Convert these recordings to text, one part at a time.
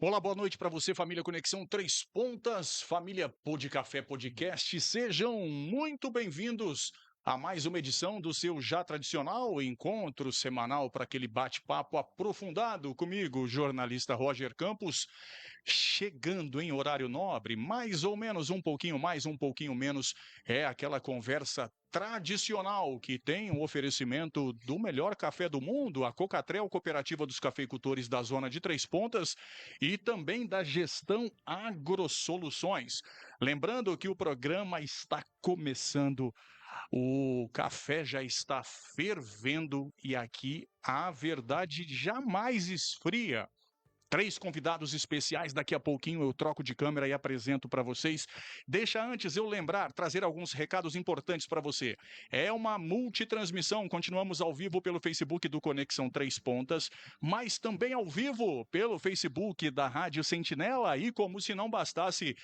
Olá, boa noite para você, família Conexão Três Pontas, família Pod Café Podcast. Sejam muito bem-vindos a mais uma edição do seu já tradicional encontro semanal para aquele bate-papo aprofundado comigo, jornalista Roger Campos, chegando em horário nobre, mais ou menos um pouquinho mais, um pouquinho menos, é aquela conversa tradicional que tem o oferecimento do melhor café do mundo, a Cocatrel, Cooperativa dos Cafeicultores da Zona de Três Pontas, e também da Gestão Agrosoluções. Lembrando que o programa está começando, o café já está fervendo e aqui a verdade jamais esfria. 3 convidados especiais, daqui a pouquinho eu troco de câmera e apresento para vocês. Deixa antes eu lembrar, trazer alguns recados importantes para você. É uma multitransmissão, continuamos ao vivo pelo Facebook do Conexão Três Pontas, mas também ao vivo pelo Facebook da Rádio Sentinela e, como se não bastasse,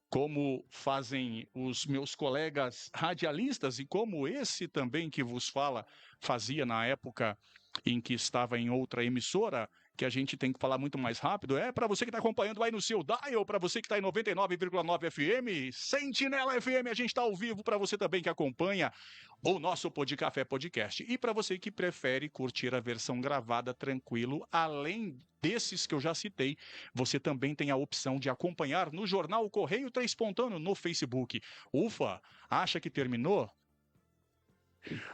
como fazem os meus colegas radialistas e como esse também que vos fala fazia na época em que estava em outra emissora, que a gente tem que falar muito mais rápido, é para você que está acompanhando aí no seu dial, para você que está em 99,9 FM, Sentinela FM, a gente está ao vivo, para você também que acompanha o nosso Pod Café Podcast. E para você que prefere curtir a versão gravada tranquilo, além desses que eu já citei, você também tem a opção de acompanhar no Jornal Correio Três Pontano no Facebook. Ufa, acha que terminou?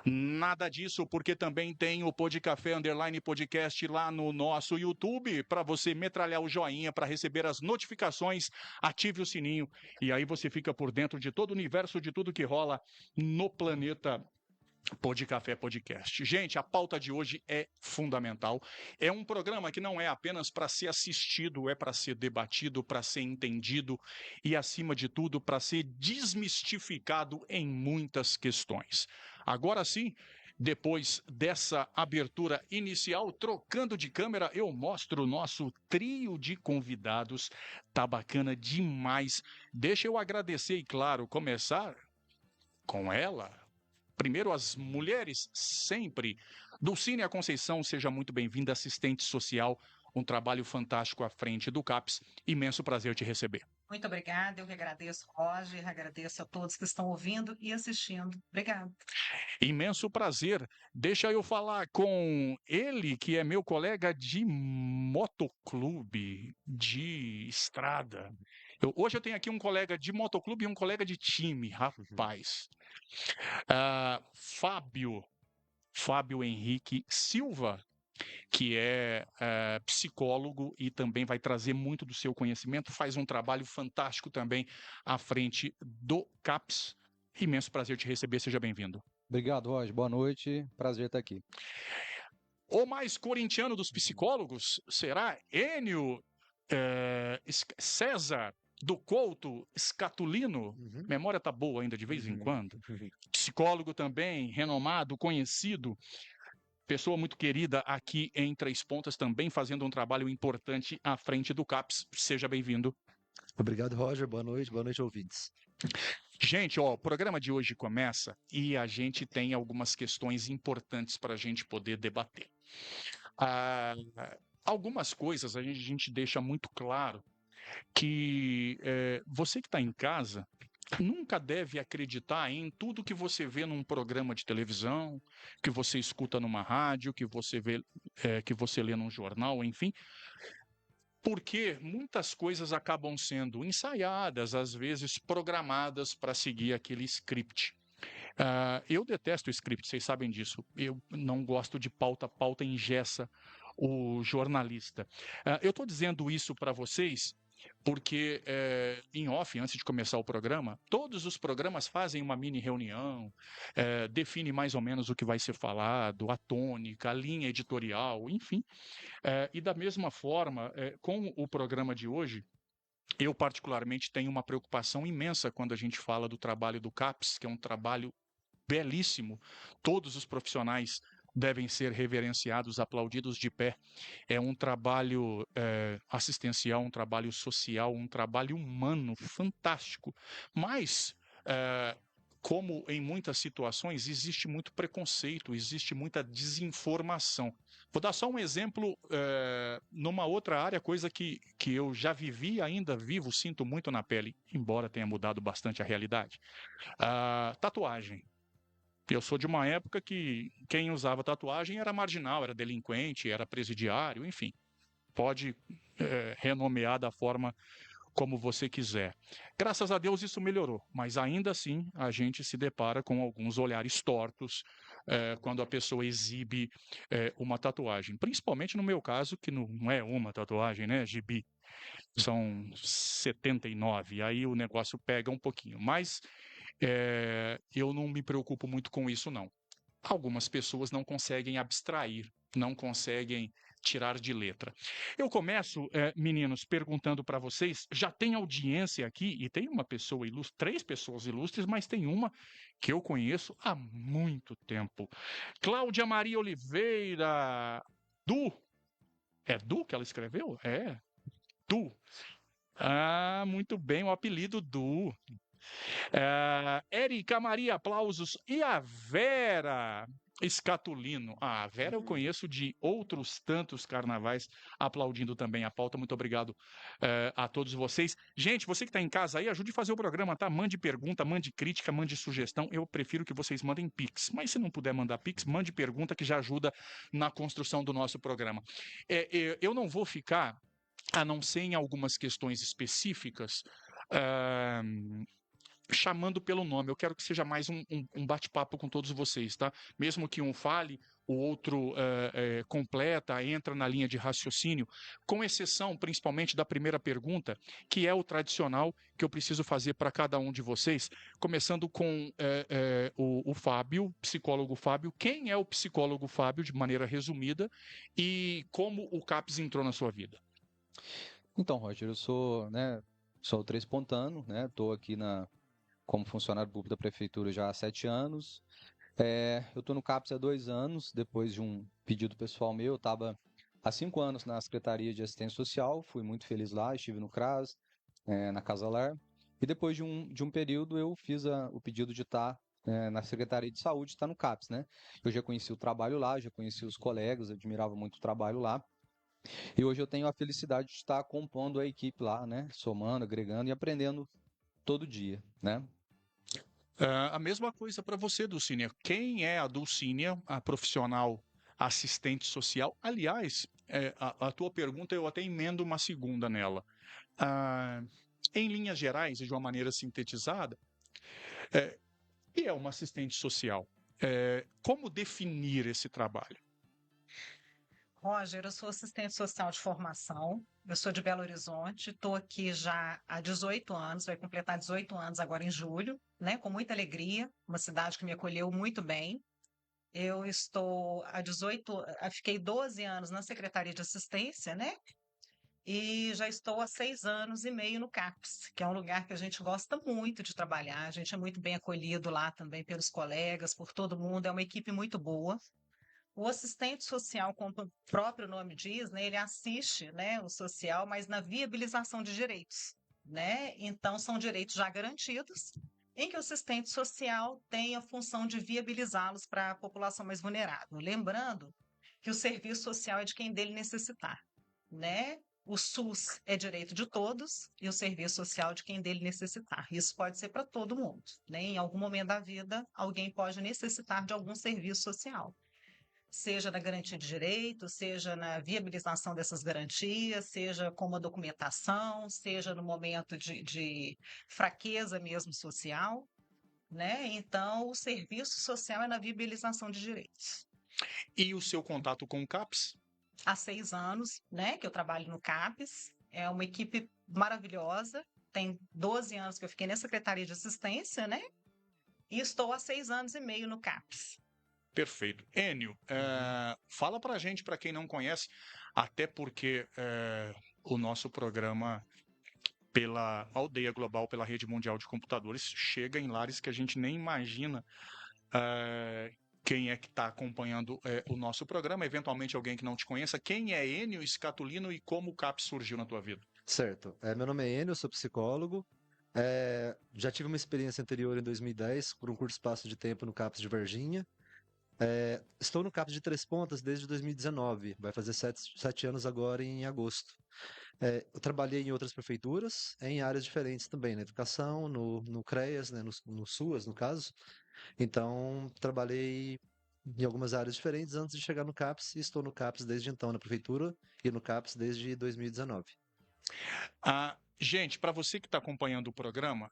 Nada disso, porque também tem o Pod Café _ podcast lá no nosso YouTube, para você metralhar o joinha, para receber as notificações, ative o sininho, e aí você fica por dentro de todo o universo, de tudo que rola no planeta Pod Café Podcast. Gente, a pauta de hoje é fundamental. É um programa que não é apenas para ser assistido, é para ser debatido, para ser entendido e, acima de tudo, para ser desmistificado em muitas questões. Agora sim, depois dessa abertura inicial, trocando de câmera, eu mostro o nosso trio de convidados. Tá bacana demais. Deixa eu agradecer e, claro, começar com ela. Primeiro, as mulheres, sempre. Dulcínia Conceição, seja muito bem-vinda, assistente social, um trabalho fantástico à frente do CAPS. Imenso prazer te receber. Muito obrigada, eu que agradeço, Roger, agradeço a todos que estão ouvindo e assistindo. Obrigada. Imenso prazer. Deixa eu falar com ele, que é meu colega de motoclube, de estrada. Hoje eu tenho aqui um colega de motoclube e um colega de time, rapaz. Fábio Henrique Silva, que é psicólogo e também vai trazer muito do seu conhecimento, faz um trabalho fantástico também à frente do CAPS. Imenso prazer te receber, seja bem-vindo. Obrigado, Roger. Boa noite. Prazer estar aqui. O mais corintiano dos psicólogos será Enio César do Couto Scatulino. Memória tá boa ainda de vez em quando. Psicólogo também, renomado, conhecido. Pessoa muito querida aqui em Três Pontas, também fazendo um trabalho importante à frente do CAPS. Seja bem-vindo. Obrigado, Roger. Boa noite, ouvintes. Gente, ó, o programa de hoje começa e a gente tem algumas questões importantes para a gente poder debater. Algumas coisas a gente deixa muito claro que você que está em casa nunca deve acreditar em tudo que você vê num programa de televisão, que você escuta numa rádio, que você vê, que você lê num jornal, enfim, porque muitas coisas acabam sendo ensaiadas, às vezes programadas para seguir aquele script. Eu detesto script, vocês sabem disso. Eu não gosto de pauta, pauta engessa o jornalista. Eu estou dizendo isso para vocês porque, em off, antes de começar o programa, todos os programas fazem uma mini reunião, define mais ou menos o que vai ser falado, a tônica, a linha editorial, enfim. E da mesma forma, com o programa de hoje, eu particularmente tenho uma preocupação imensa quando a gente fala do trabalho do CAPES, que é um trabalho belíssimo. Todos os profissionais devem ser reverenciados, aplaudidos de pé. É um trabalho assistencial, um trabalho social, um trabalho humano fantástico. Mas, como em muitas situações, existe muito preconceito, existe muita desinformação. Vou dar só um exemplo numa outra área, coisa que eu já vivi, ainda vivo, sinto muito na pele, embora tenha mudado bastante a realidade. Tatuagem. Eu sou de uma época que quem usava tatuagem era marginal, era delinquente, era presidiário, enfim. Pode renomear da forma como você quiser. Graças a Deus isso melhorou, mas ainda assim a gente se depara com alguns olhares tortos quando a pessoa exibe uma tatuagem. Principalmente no meu caso, que não é uma tatuagem, né, Gibi? São 79, aí o negócio pega um pouquinho. Mas eu não me preocupo muito com isso, não. Algumas pessoas não conseguem abstrair, não conseguem tirar de letra. Eu começo, meninos, perguntando para vocês, já tem audiência aqui, e tem uma pessoa ilustre, 3 pessoas ilustres, mas tem uma que eu conheço há muito tempo. Cláudia Maria Oliveira, Du. É Du que ela escreveu? É, Du. Muito bem, o apelido Du. Érica Maria, aplausos. E a Vera Escatulino. A Vera eu conheço de outros tantos carnavais, aplaudindo também a pauta. Muito obrigado a todos vocês. Gente, você que está em casa aí, ajude a fazer o programa, tá? Mande pergunta, mande crítica, mande sugestão. Eu prefiro que vocês mandem Pix. Mas se não puder mandar Pix, mande pergunta que já ajuda na construção do nosso programa. Eu não vou ficar, a não ser em algumas questões específicas, chamando pelo nome. Eu quero que seja mais um bate-papo com todos vocês, tá? Mesmo que um fale, o outro completa, entra na linha de raciocínio, com exceção principalmente da primeira pergunta, que é o tradicional que eu preciso fazer para cada um de vocês, começando com o Fábio, psicólogo Fábio. Quem é o psicólogo Fábio, de maneira resumida, e como o CAPES entrou na sua vida? Então, Roger, eu sou três-pontano, né? Estou aqui como funcionário público da prefeitura já há 7 anos. Eu estou no CAPES há 2 anos, depois de um pedido pessoal meu. Eu estava há 5 anos na Secretaria de Assistência Social, fui muito feliz lá, estive no CRAS, na Casa Lar. E depois de um período eu fiz o pedido de estar na Secretaria de Saúde, estar no CAPES, né? Eu já conheci o trabalho lá, já conheci os colegas, admirava muito o trabalho lá. E hoje eu tenho a felicidade de estar compondo a equipe lá, né? Somando, agregando e aprendendo todo dia, né? A mesma coisa para você, Dulcínia. Quem é a Dulcínia, a profissional assistente social? Aliás, a tua pergunta eu até emendo uma segunda nela. Em linhas gerais e de uma maneira sintetizada, o que é uma assistente social? Como definir esse trabalho? Roger, eu sou assistente social de formação, eu sou de Belo Horizonte, estou aqui já há 18 anos, vai completar 18 anos agora em julho, né? Com muita alegria, uma cidade que me acolheu muito bem. Eu estou fiquei 12 anos na Secretaria de Assistência, né? E já estou há 6 anos e meio no CAPES, que é um lugar que a gente gosta muito de trabalhar, a gente é muito bem acolhido lá também pelos colegas, por todo mundo, é uma equipe muito boa. O assistente social, como o próprio nome diz, né, ele assiste, né, o social, mas na viabilização de direitos. né? Então, são direitos já garantidos, em que o assistente social tem a função de viabilizá-los para a população mais vulnerável. Lembrando que o serviço social é de quem dele necessitar, né? O SUS é direito de todos e o serviço social de quem dele necessitar. Isso pode ser para todo mundo, né? Em algum momento da vida, alguém pode necessitar de algum serviço social, seja na garantia de direitos, seja na viabilização dessas garantias, seja como a documentação, seja no momento de fraqueza mesmo social, né? Então, o serviço social é na viabilização de direitos. E o seu contato com o CAPS? Há 6 anos, né, que eu trabalho no CAPS, é uma equipe maravilhosa, tem 12 anos que eu fiquei na Secretaria de Assistência, né? E estou há 6 anos e meio no CAPS. Perfeito. Enio, fala pra gente, para quem não conhece, até porque o nosso programa pela Aldeia Global, pela Rede Mundial de Computadores, chega em lares que a gente nem imagina quem é que está acompanhando o nosso programa, eventualmente alguém que não te conheça. Quem é Enio Scatolino e como o CAPS surgiu na tua vida? Certo. Meu nome é Enio, eu sou psicólogo. Já tive uma experiência anterior em 2010 por um curto espaço de tempo no CAPS de Varginha. Estou no CAPS de Três Pontas desde 2019, vai fazer 7 anos agora em agosto. Eu trabalhei em outras prefeituras, em áreas diferentes também, na educação, no CREAS, né, no SUAS, no caso. Então, trabalhei em algumas áreas diferentes antes de chegar no CAPS e estou no CAPS desde então, na prefeitura, e no CAPS desde 2019. Gente, para você que está acompanhando o programa,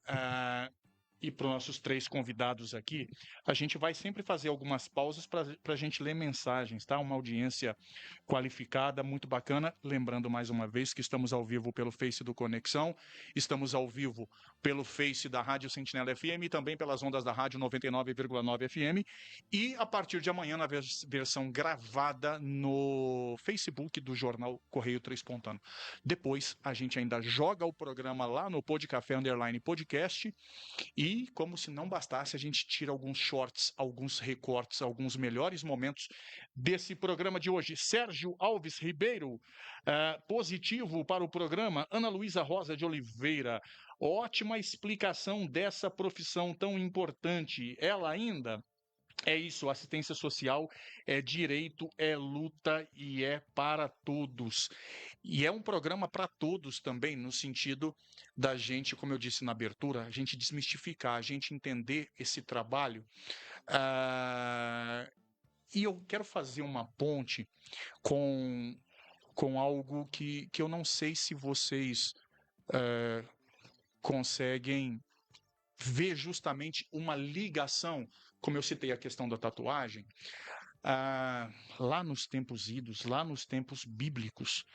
e para os nossos 3 convidados aqui, a gente vai sempre fazer algumas pausas para a gente ler mensagens, tá? Uma audiência qualificada, muito bacana. Lembrando mais uma vez que estamos ao vivo pelo Face do Conexão, estamos ao vivo pelo Face da Rádio Sentinela FM e também pelas ondas da Rádio 99,9 FM. E a partir de amanhã, na versão gravada no Facebook do Jornal Correio Três Pontano. Depois, a gente ainda joga o programa lá no Podcafé _ Podcast. E, como se não bastasse, a gente tira alguns shorts, alguns recortes, alguns melhores momentos desse programa de hoje. Sérgio Alves Ribeiro, positivo para o programa. Ana Luísa Rosa de Oliveira, ótima explicação dessa profissão tão importante. Ela ainda... É isso, assistência social é direito, é luta e é para todos. E é um programa para todos também, no sentido da gente, como eu disse na abertura, a gente desmistificar, a gente entender esse trabalho. E eu quero fazer uma ponte com algo que eu não sei se vocês conseguem ver justamente uma ligação, como eu citei a questão da tatuagem, lá nos tempos idos, lá nos tempos bíblicos,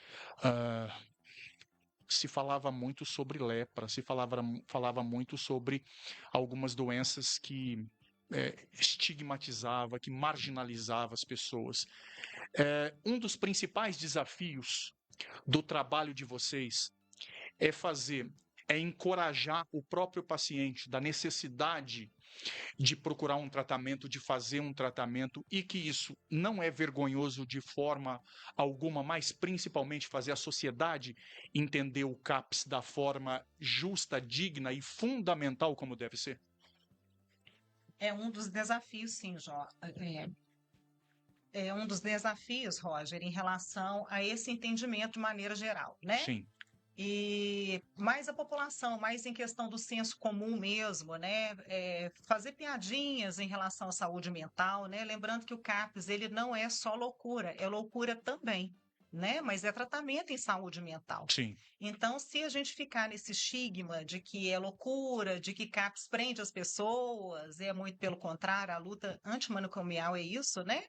se falava muito sobre lepra, se falava muito sobre algumas doenças que estigmatizava, que marginalizava as pessoas. Um dos principais desafios do trabalho de vocês é encorajar o próprio paciente da necessidade de procurar um tratamento, de fazer um tratamento, e que isso não é vergonhoso de forma alguma, mas principalmente fazer a sociedade entender o CAPS da forma justa, digna e fundamental como deve ser? É um dos desafios, sim, é um dos desafios, Roger, em relação a esse entendimento de maneira geral, né? Sim. E mais a população, mais em questão do senso comum mesmo, né? Fazer piadinhas em relação à saúde mental, né? Lembrando que o CAPS, ele não é só loucura, é loucura também, né? Mas é tratamento em saúde mental. Sim. Então, se a gente ficar nesse estigma de que é loucura, de que CAPS prende as pessoas, é muito pelo contrário, a luta antimanicomial é isso, né?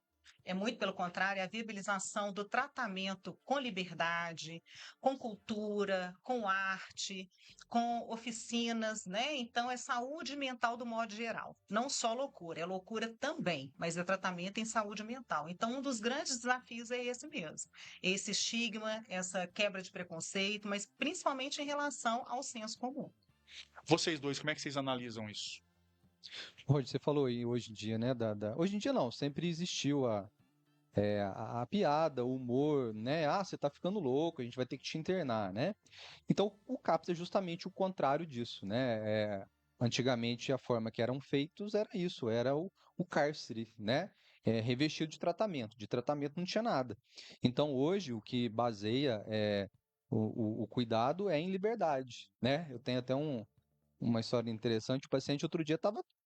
É muito pelo contrário, é a viabilização do tratamento com liberdade, com cultura, com arte, com oficinas, né? Então, é saúde mental do modo geral. Não só loucura, é loucura também, mas é tratamento em saúde mental. Então, um dos grandes desafios é esse mesmo. Esse estigma, essa quebra de preconceito, mas principalmente em relação ao senso comum. Vocês dois, como é que vocês analisam isso? Hoje você falou aí, hoje em dia, né? Hoje em dia não, sempre existiu a piada, o humor, né? Ah, você tá ficando louco, a gente vai ter que te internar, né? Então, o CAPS é justamente o contrário disso, né? Antigamente, a forma que eram feitos era isso, era o cárcere, né? Revestido de tratamento não tinha nada. Então, hoje, o que baseia o cuidado é em liberdade, né? Eu tenho até uma história interessante. O paciente outro dia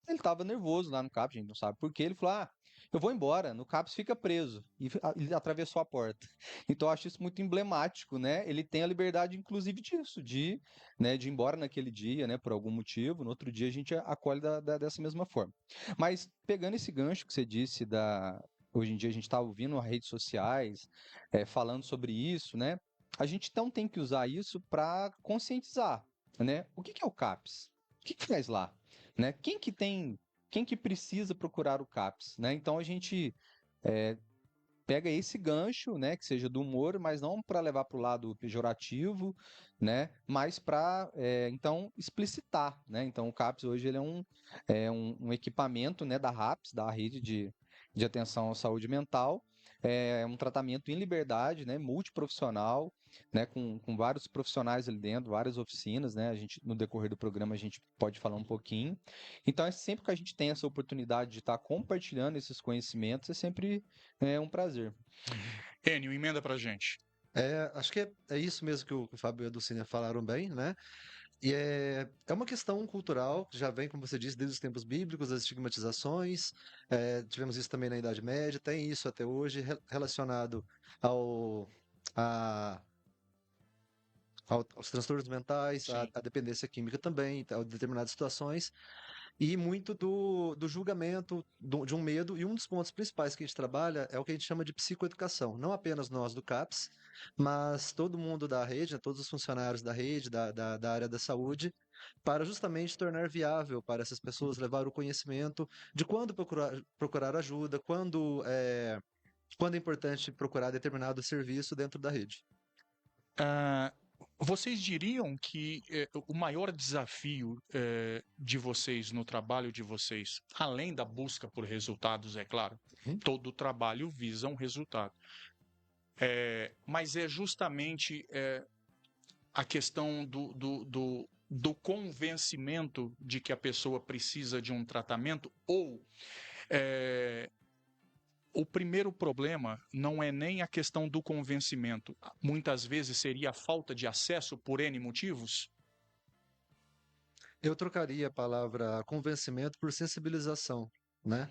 ele estava nervoso lá no CAPS, a gente não sabe por quê. Ele falou: Ah, eu vou embora, no CAPS fica preso. E ele atravessou a porta. Então eu acho isso muito emblemático, né? Ele tem a liberdade, inclusive, disso, né, de ir embora naquele dia, né, por algum motivo. No outro dia a gente acolhe dessa mesma forma. Mas pegando esse gancho que você disse hoje em dia a gente está ouvindo as redes sociais falando sobre isso, né? A gente então tem que usar isso para conscientizar, né? O que é o CAPS? O que faz lá? Né? Quem que precisa procurar o CAPS? Né? Então a gente pega esse gancho, né, que seja do humor, mas não para levar para o lado pejorativo, né, mas para então explicitar, né? Então o CAPS hoje ele um equipamento, né, da RAPS, da Rede de Atenção à Saúde Mental. É um tratamento em liberdade, né, multiprofissional, né, com vários profissionais ali dentro, várias oficinas, né? A gente no decorrer do programa a gente pode falar um pouquinho. Então é sempre que a gente tem essa oportunidade de estar compartilhando esses conhecimentos, é sempre um prazer. Enio, emenda pra gente. Acho que é isso mesmo que o Fábio e a Dulcinea falaram bem, né? E é uma questão cultural, que já vem, como você disse, desde os tempos bíblicos, as estigmatizações, tivemos isso também na Idade Média, tem isso até hoje, relacionado ao, a, aos transtornos mentais, Sim. à dependência química também, a determinadas situações, e muito do julgamento, de um medo, e um dos pontos principais que a gente trabalha é o que a gente chama de psicoeducação. Não apenas nós do CAPS, mas todo mundo da rede, né, todos os funcionários da rede, da área da saúde, para justamente tornar viável para essas pessoas levar o conhecimento de quando procurar ajuda, quando é importante procurar determinado serviço dentro da rede. Ah, vocês diriam que o maior desafio de vocês no trabalho de vocês, além da busca por resultados, é claro, Uhum. todo trabalho visa um resultado, mas é justamente a questão do convencimento de que a pessoa precisa de um tratamento ou o primeiro problema não é nem a questão do convencimento. Muitas vezes seria a falta de acesso por N motivos? Eu trocaria a palavra convencimento por sensibilização, né?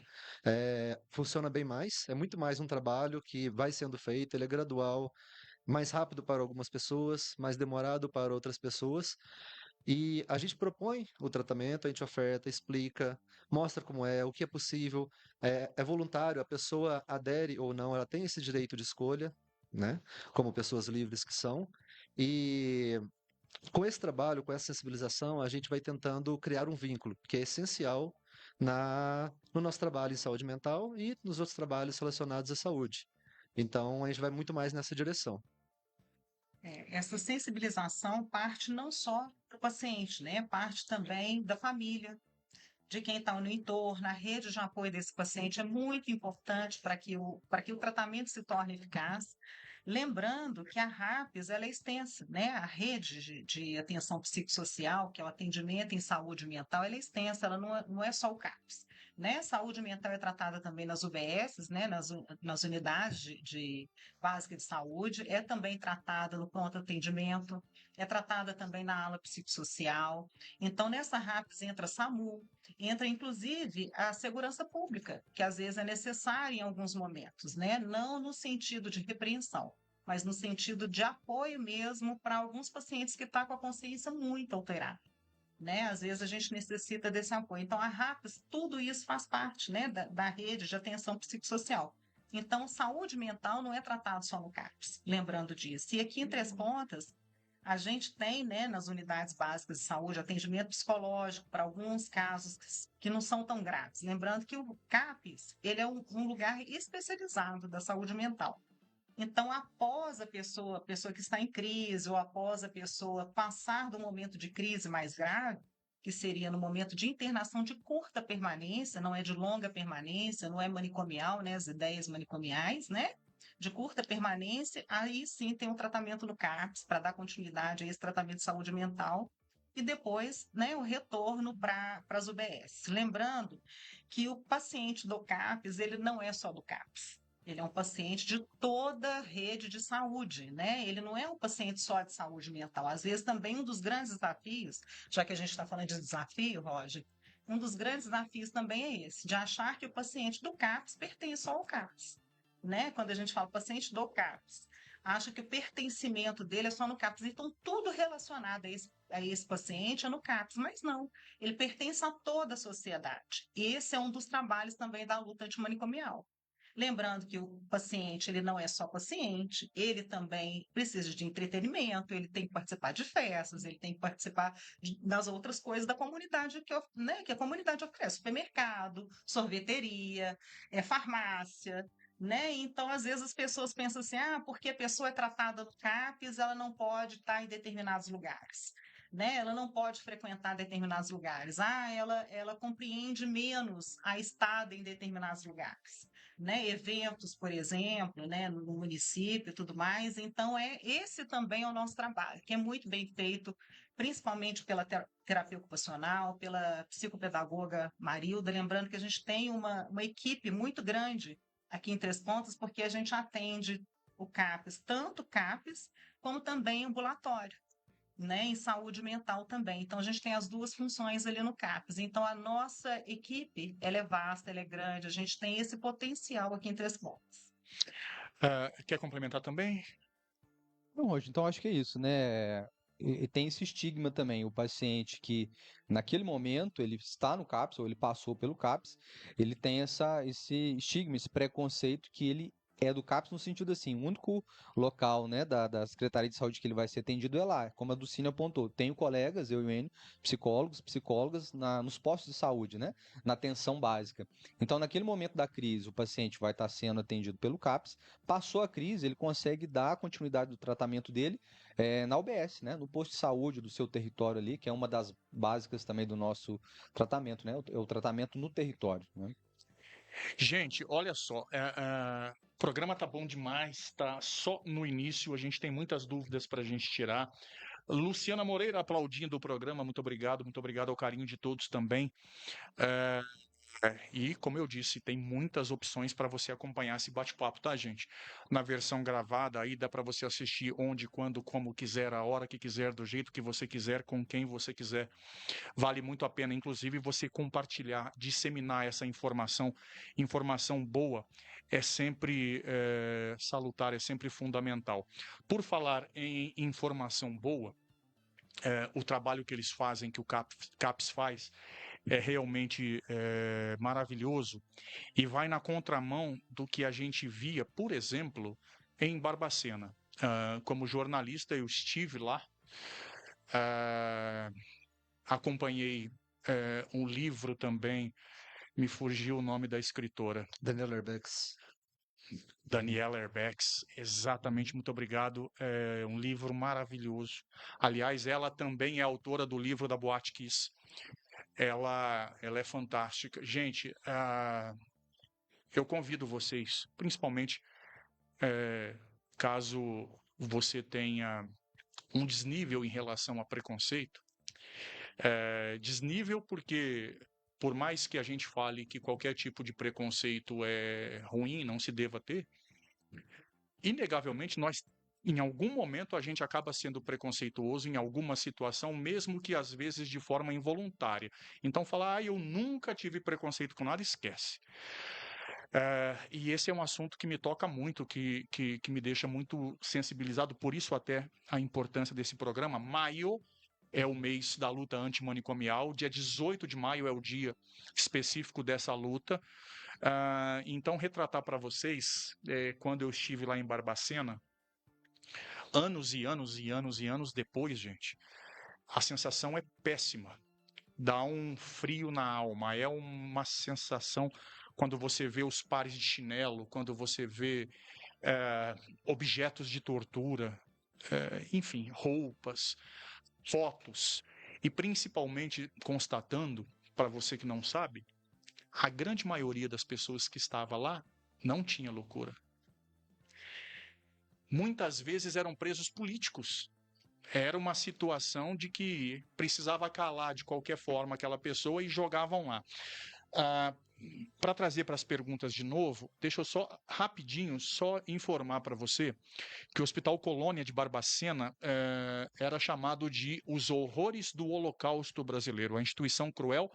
Funciona bem mais, é muito mais um trabalho que vai sendo feito, ele é gradual, mais rápido para algumas pessoas, mais demorado para outras pessoas. E a gente propõe o tratamento, a gente oferta, explica, mostra como é, o que é possível, é voluntário, a pessoa adere ou não, ela tem esse direito de escolha, né? Como pessoas livres que são. E com esse trabalho, com essa sensibilização, a gente vai tentando criar um vínculo, que é essencial no nosso trabalho em saúde mental e nos outros trabalhos relacionados à saúde. Então, a gente vai muito mais nessa direção. Essa sensibilização parte não só do paciente, né? Parte também da família, de quem está no entorno, a rede de apoio desse paciente é muito importante para que o tratamento se torne eficaz. Lembrando que a RAPS ela é extensa, né? A rede de atenção psicossocial, que é o atendimento em saúde mental, ela é extensa, ela não é só o CAPS. Né? Saúde mental é tratada também nas UBSs, né? Nas unidades básica de saúde, é também tratada no pronto atendimento, é tratada também na ala psicossocial. Então, nessa RAPS entra SAMU, entra inclusive a segurança pública, que às vezes é necessária em alguns momentos, né? Não no sentido de repreensão, mas no sentido de apoio mesmo para alguns pacientes que estão com a consciência muito alterada. Né? Às vezes a gente necessita desse apoio. Então, a RAPS, tudo isso faz parte, né, da rede de atenção psicossocial. Então, saúde mental não é tratado só no CAPS, lembrando disso. E aqui em Três Pontas, a gente tem, né, nas unidades básicas de saúde, atendimento psicológico para alguns casos que não são tão graves. Lembrando que o CAPS, ele é um lugar especializado da saúde mental. Então, após a pessoa que está em crise, ou após a pessoa passar do momento de crise mais grave, que seria no momento de internação de curta permanência, não é de longa permanência, não é manicomial, né, as ideias manicomiais, né? De curta permanência, aí sim tem um tratamento no CAPS para dar continuidade a esse tratamento de saúde mental e depois, né, o retorno para as UBS. Lembrando que o paciente do CAPS, ele não é só do CAPS. Ele é um paciente de toda a rede de saúde, né? Ele não é um paciente só de saúde mental. Às vezes, também um dos grandes desafios, já que a gente está falando de desafio, Roger, um dos grandes desafios também é esse, de achar que o paciente do CAPS pertence só ao CAPS, né? Quando a gente fala paciente do CAPS, acha que o pertencimento dele é só no CAPS. Então, tudo relacionado a esse paciente é no CAPS, mas não. Ele pertence a toda a sociedade. Esse é um dos trabalhos também da luta antimanicomial. Lembrando que o paciente, ele não é só paciente, ele também precisa de entretenimento, ele tem que participar de festas, ele tem que participar das outras coisas da comunidade né, que a comunidade oferece, supermercado, sorveteria, farmácia, né? Então, às vezes as pessoas pensam assim, porque a pessoa é tratada no CAPS, ela não pode estar em determinados lugares. Né? Ela não pode frequentar determinados lugares. Ela compreende menos a estada em determinados lugares. Né, eventos, por exemplo, né, no município e tudo mais. Então, esse também é o nosso trabalho, que é muito bem feito, principalmente pela terapia ocupacional, pela psicopedagoga Marilda. Lembrando que a gente tem uma equipe muito grande aqui em Três Pontas, porque a gente atende o CAPS, tanto CAPS, como também ambulatório. Né, em saúde mental também. Então, a gente tem as duas funções ali no CAPS. Então, a nossa equipe, ela é vasta, ela é grande, a gente tem esse potencial aqui em Três Pontas. Quer complementar também? Não, Roger, então acho que é isso, né? E tem esse estigma também, o paciente que naquele momento ele está no CAPS ou ele passou pelo CAPS, ele tem esse estigma, esse preconceito que ele é do CAPS no sentido assim, o único local, né, da Secretaria de Saúde que ele vai ser atendido é lá, como a Dulcine apontou. Tenho colegas, eu e o Enio, psicólogos, psicólogas nos postos de saúde, né, na atenção básica. Então, naquele momento da crise, o paciente vai estar sendo atendido pelo CAPS, passou a crise, ele consegue dar a continuidade do tratamento dele na UBS, né, no posto de saúde do seu território ali, que é uma das básicas também do nosso tratamento, né, o tratamento no território, né? Gente, olha só, o programa tá bom demais, tá só no início, a gente tem muitas dúvidas para a gente tirar. Luciana Moreira aplaudindo o programa, muito obrigado ao carinho de todos também. E, como eu disse, tem muitas opções para você acompanhar esse bate-papo, tá, gente? Na versão gravada, aí dá para você assistir onde, quando, como quiser, a hora que quiser, do jeito que você quiser, com quem você quiser. Vale muito a pena, inclusive, você compartilhar, disseminar essa informação. Informação boa é sempre salutar, é sempre fundamental. Por falar em informação boa, o trabalho que eles fazem, que o CAPS faz, é realmente maravilhoso e vai na contramão do que a gente via, por exemplo, em Barbacena. Como jornalista, eu estive lá, acompanhei um livro também, me fugiu o nome da escritora. Daniela Herbex. Daniela Herbex, exatamente, muito obrigado. É um livro maravilhoso. Aliás, ela também é autora do livro da Boate Kiss. Ela é fantástica. Gente, eu convido vocês, principalmente caso você tenha um desnível em relação a preconceito. Desnível porque, por mais que a gente fale que qualquer tipo de preconceito é ruim, não se deva ter, inegavelmente nós em algum momento a gente acaba sendo preconceituoso em alguma situação, mesmo que às vezes de forma involuntária. Então falar, eu nunca tive preconceito com nada, esquece. E esse é um assunto que me toca muito, que me deixa muito sensibilizado, por isso até a importância desse programa. Maio é o mês da luta antimanicomial, dia 18 de maio é o dia específico dessa luta. Então, retratar para vocês, quando eu estive lá em Barbacena, anos e anos e anos e anos depois, gente, a sensação é péssima. Dá um frio na alma, é uma sensação quando você vê os pares de chinelo, quando você vê objetos de tortura, enfim, roupas, fotos. e principalmente constatando, para você que não sabe, a grande maioria das pessoas que estava lá não tinha loucura. Muitas vezes eram presos políticos. Era uma situação de que precisava calar de qualquer forma aquela pessoa e jogavam lá. Para trazer para as perguntas de novo, deixa eu só rapidinho informar para você que o Hospital Colônia de Barbacena era chamado de Os Horrores do Holocausto Brasileiro. A instituição cruel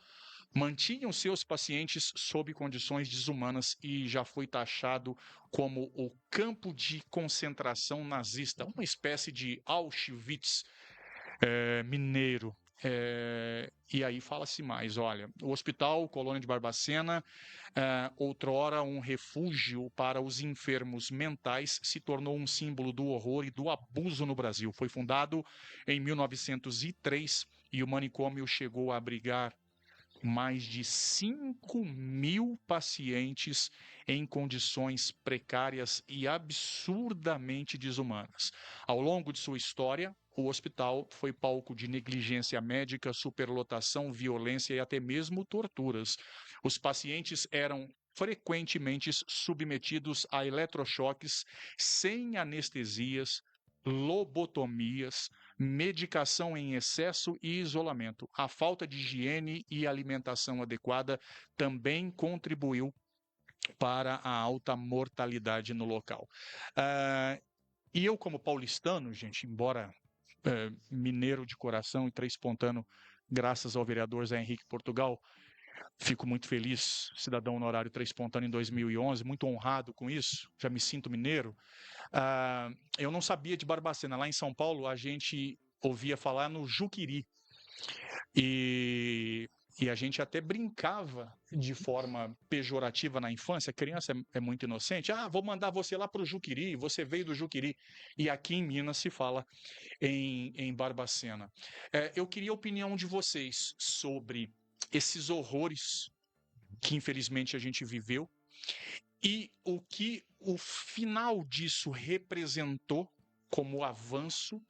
mantinha os seus pacientes sob condições desumanas e já foi taxado como o campo de concentração nazista, uma espécie de Auschwitz mineiro. E aí fala-se mais, olha, o Hospital Colônia de Barbacena, outrora um refúgio para os enfermos mentais, se tornou um símbolo do horror e do abuso no Brasil. Foi fundado em 1903 e o manicômio chegou a abrigar mais de 5.000 pacientes em condições precárias e absurdamente desumanas. Ao longo de sua história, o hospital foi palco de negligência médica, superlotação, violência e até mesmo torturas. Os pacientes eram frequentemente submetidos a eletrochoques sem anestesias, lobotomias, medicação em excesso e isolamento. A falta de higiene e alimentação adequada também contribuiu para a alta mortalidade no local. E eu, como paulistano, gente, embora mineiro de coração e três-pontano, graças ao vereador Zé Henrique Portugal, fico muito feliz, cidadão honorário três-pontano em 2011, muito honrado com isso, já me sinto mineiro. Eu não sabia de Barbacena. Lá em São Paulo, a gente ouvia falar no Juqueri. E a gente até brincava de forma pejorativa na infância. A criança é muito inocente. Vou mandar você lá para o Juqueri, você veio do Juqueri. E aqui em Minas se fala em Barbacena. Eu queria a opinião de vocês sobre esses horrores que infelizmente a gente viveu e o que o final disso representou como avanço,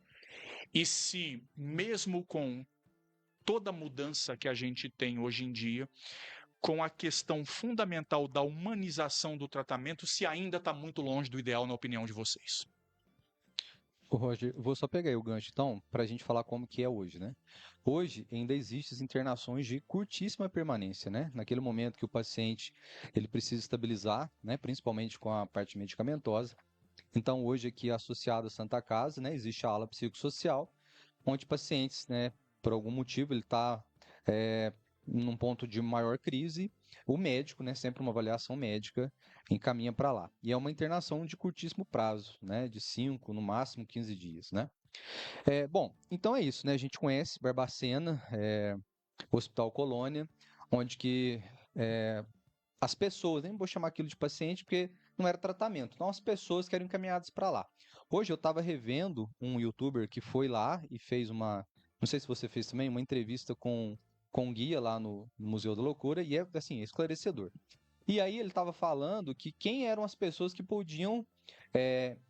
e se mesmo com toda a mudança que a gente tem hoje em dia, com a questão fundamental da humanização do tratamento, se ainda está muito longe do ideal, na opinião de vocês. Ô, Roger, vou só pegar aí o gancho, então, para a gente falar como que é hoje, né? Hoje ainda existem internações de curtíssima permanência, né? Naquele momento que o paciente ele precisa estabilizar, né? Principalmente com a parte medicamentosa. Então, hoje aqui associado à Santa Casa, né? Existe a ala psicossocial, onde pacientes, né? Por algum motivo ele está num ponto de maior crise, o médico, né? Sempre uma avaliação médica encaminha para lá. E é uma internação de curtíssimo prazo, né? De 5, no máximo 15 dias, né? Bom, então é isso, né? A gente conhece Barbacena, o Hospital Colônia, onde que as pessoas, nem vou chamar aquilo de paciente porque não era tratamento, então as pessoas que eram encaminhadas para lá. Hoje eu estava revendo um youtuber que foi lá e fez não sei se você fez também, uma entrevista com um guia lá no Museu da Loucura, e é assim, esclarecedor. E aí ele estava falando que quem eram as pessoas que podiam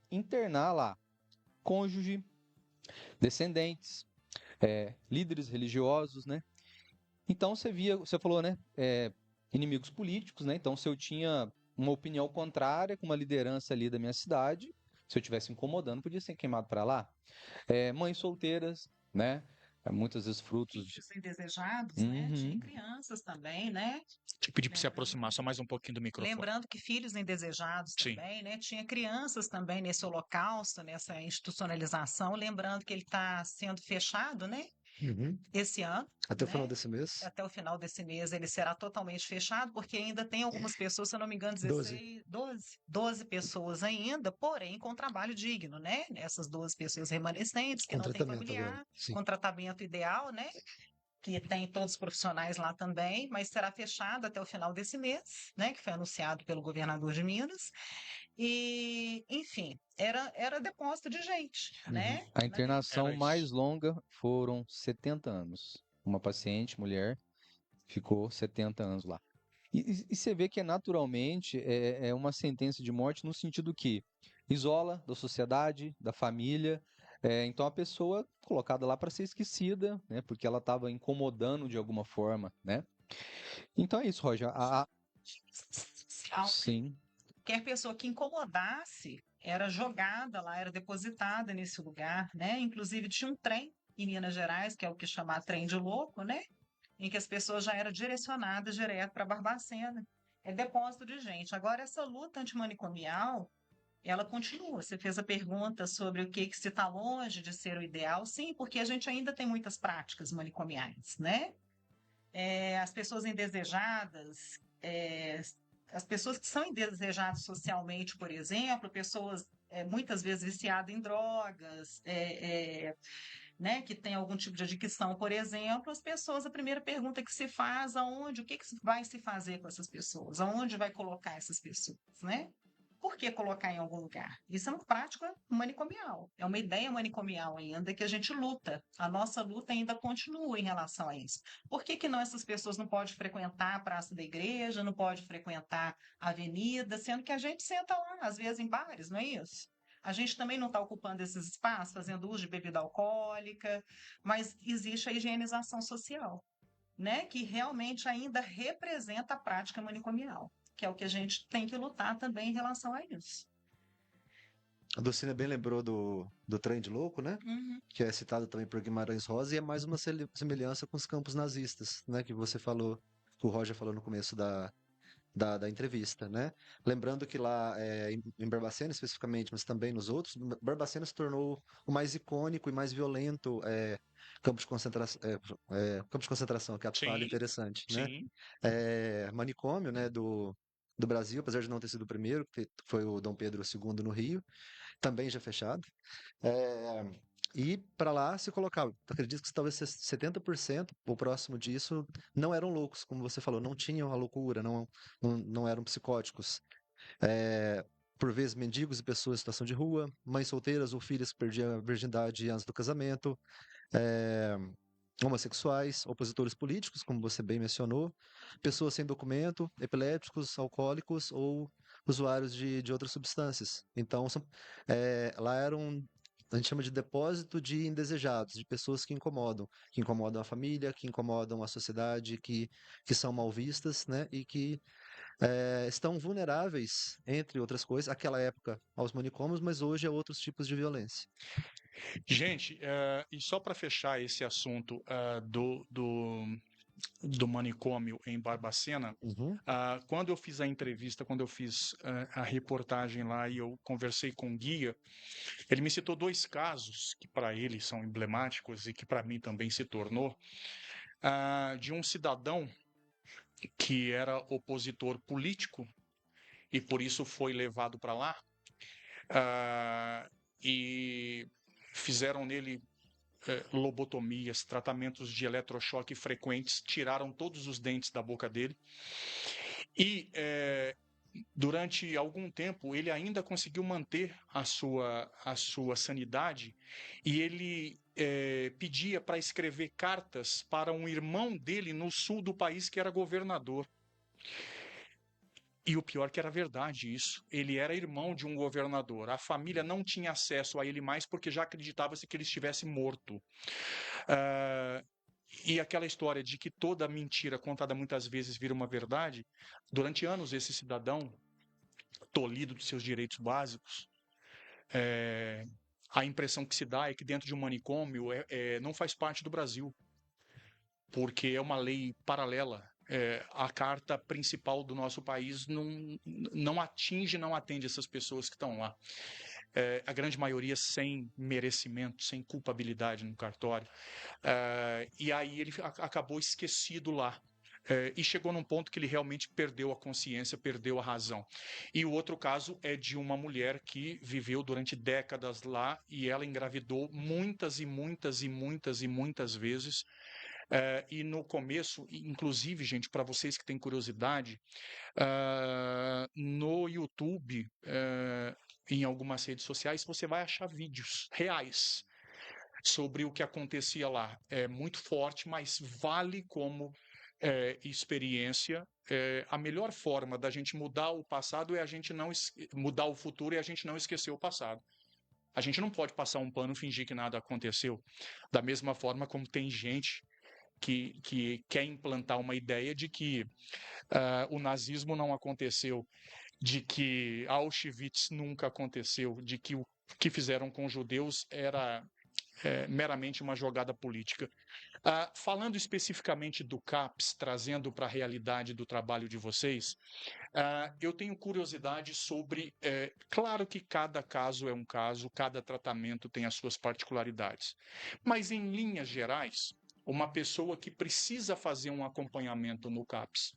internar lá: cônjuge, descendentes, líderes religiosos, né? Então você falou, né? Inimigos políticos, né? Então se eu tinha uma opinião contrária com uma liderança ali da minha cidade, se eu estivesse incomodando, podia ser queimado para lá. Mães solteiras, né? Muitas vezes frutos de... Filhos indesejados, né? Tinha crianças também, né? Te pedir para se aproximar só mais um pouquinho do microfone. Lembrando que filhos indesejados também, né? Tinha crianças também nesse holocausto, nessa institucionalização. Lembrando que ele está sendo fechado, né? Esse ano. Até o final desse mês. Até o final desse mês ele será totalmente fechado, porque ainda tem algumas pessoas, se eu não me engano, 12 pessoas ainda, porém com trabalho digno, né? Essas 12 pessoas remanescentes que não têm familiar, com tratamento ideal, né? Que tem todos os profissionais lá também, mas será fechado até o final desse mês, né? Que foi anunciado pelo governador de Minas. E, enfim, era depósito de gente, né? A internação mais longa foram 70 anos. Uma paciente, mulher, ficou 70 anos lá. E você vê que naturalmente é uma sentença de morte no sentido que isola da sociedade, da família, Então a pessoa colocada lá para ser esquecida, né? Porque ela estava incomodando de alguma forma, né? Então é isso, Roger. Sim, Qualquer pessoa que incomodasse era jogada lá, era depositada nesse lugar, né? Inclusive tinha um trem em Minas Gerais, que é o que chama trem de louco, né? Em que as pessoas já eram direcionadas direto para Barbacena. É depósito de gente. Agora, essa luta antimanicomial, ela continua. Você fez a pergunta sobre o que se está longe de ser o ideal. Sim, porque a gente ainda tem muitas práticas manicomiais, né? As pessoas indesejadas, as pessoas que são indesejadas socialmente, por exemplo, pessoas muitas vezes viciadas em drogas, né, que tem algum tipo de adicção, por exemplo, as pessoas, a primeira pergunta que se faz, aonde, o que vai se fazer com essas pessoas? Aonde vai colocar essas pessoas, né? Por que colocar em algum lugar? Isso é uma prática manicomial, é uma ideia manicomial ainda que a gente luta. A nossa luta ainda continua em relação a isso. Por que não essas pessoas não podem frequentar a praça da igreja, não podem frequentar a avenida, sendo que a gente senta lá, às vezes em bares, não é isso? A gente também não está ocupando esses espaços, fazendo uso de bebida alcoólica, mas existe a higienização social, né? Que realmente ainda representa a prática manicomial, que é o que a gente tem que lutar também em relação a isso. A Docina bem lembrou do trem de louco, né? Uhum. Que é citado também por Guimarães Rosa, e é mais uma semelhança com os campos nazistas, né? Que você falou, que o Roger falou no começo da entrevista, né? Lembrando que lá em Barbacena, especificamente, mas também nos outros, Barbacena se tornou o mais icônico e mais violento campo de concentração, que é a fala Sim, interessante, né? sim. Manicômio, né, do Brasil, apesar de não ter sido o primeiro, que foi o Dom Pedro II no Rio, também já fechado. É, e para lá se colocava, acredito que talvez 70% ou próximo disso não eram loucos, como você falou, não tinham a loucura, não eram psicóticos. É, por vezes mendigos e pessoas em situação de rua, mães solteiras ou filhas que perdiam a virgindade antes do casamento, é, homossexuais, opositores políticos, como você bem mencionou, pessoas sem documento, epiléticos, alcoólicos ou usuários de outras substâncias. Então, lá era a gente chama de depósito de indesejados, de pessoas que incomodam a família, que incomodam a sociedade, que são mal vistas, né, e que estão vulneráveis, entre outras coisas, àquela época aos manicômios, mas hoje a outros tipos de violência. Gente, e só para fechar esse assunto do manicômio em Barbacena, Uhum. quando eu fiz a entrevista, quando eu fiz a reportagem lá e eu conversei com o guia, ele me citou dois casos que para ele são emblemáticos e que para mim também se tornou, de um cidadão que era opositor político e por isso foi levado para lá, e fizeram nele lobotomias, tratamentos de eletrochoque frequentes, tiraram todos os dentes da boca dele. E durante algum tempo ele ainda conseguiu manter a sua sanidade e ele pedia para escrever cartas para um irmão dele no sul do país que era governador. E o pior que era verdade isso. Ele era irmão de um governador. A família não tinha acesso a ele mais porque já acreditava-se que ele estivesse morto. E aquela história de que toda mentira contada muitas vezes vira uma verdade, durante anos esse cidadão, tolhido de seus direitos básicos, a impressão que se dá é que dentro de um manicômio não faz parte do Brasil, porque é uma lei paralela. A carta principal do nosso país não atinge, não atende essas pessoas que estão lá. A grande maioria sem merecimento, sem culpabilidade no cartório. E aí ele acabou esquecido lá. E chegou num ponto que ele realmente perdeu a consciência, perdeu a razão. E o outro caso é de uma mulher que viveu durante décadas lá e ela engravidou muitas e muitas e muitas e muitas vezes. E no começo, inclusive, gente, para vocês que têm curiosidade, no YouTube, em algumas redes sociais, você vai achar vídeos reais sobre o que acontecia lá. É muito forte, mas vale como experiência. A melhor forma da gente mudar o passado é a gente não mudar o futuro e a gente não esquecer o passado. A gente não pode passar um pano e fingir que nada aconteceu. Da mesma forma como tem gente que quer implantar uma ideia de que o nazismo não aconteceu, de que Auschwitz nunca aconteceu, de que o que fizeram com os judeus era meramente uma jogada política. Falando especificamente do CAPS, trazendo para a realidade do trabalho de vocês, eu tenho curiosidade sobre. Claro que cada caso é um caso, cada tratamento tem as suas particularidades, mas em linhas gerais, uma pessoa que precisa fazer um acompanhamento no CAPS,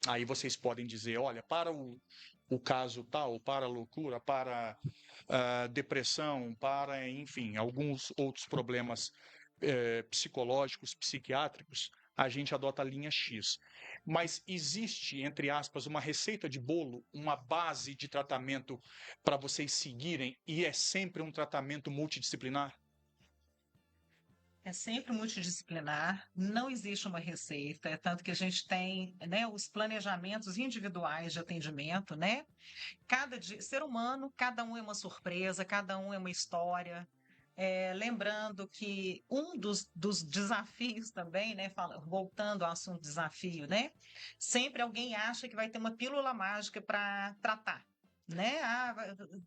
aí vocês podem dizer, olha, para o caso tal, para a loucura, para a depressão, para, enfim, alguns outros problemas psicológicos, psiquiátricos, a gente adota a linha X. Mas existe, entre aspas, uma receita de bolo, uma base de tratamento para vocês seguirem e é sempre um tratamento multidisciplinar? É sempre multidisciplinar, não existe uma receita, é tanto que a gente tem, né, os planejamentos individuais de atendimento, né? Cada ser humano, cada um é uma surpresa, cada um é uma história. Lembrando que um dos desafios também, né, voltando ao assunto desafio, né? Sempre alguém acha que vai ter uma pílula mágica para tratar. Né?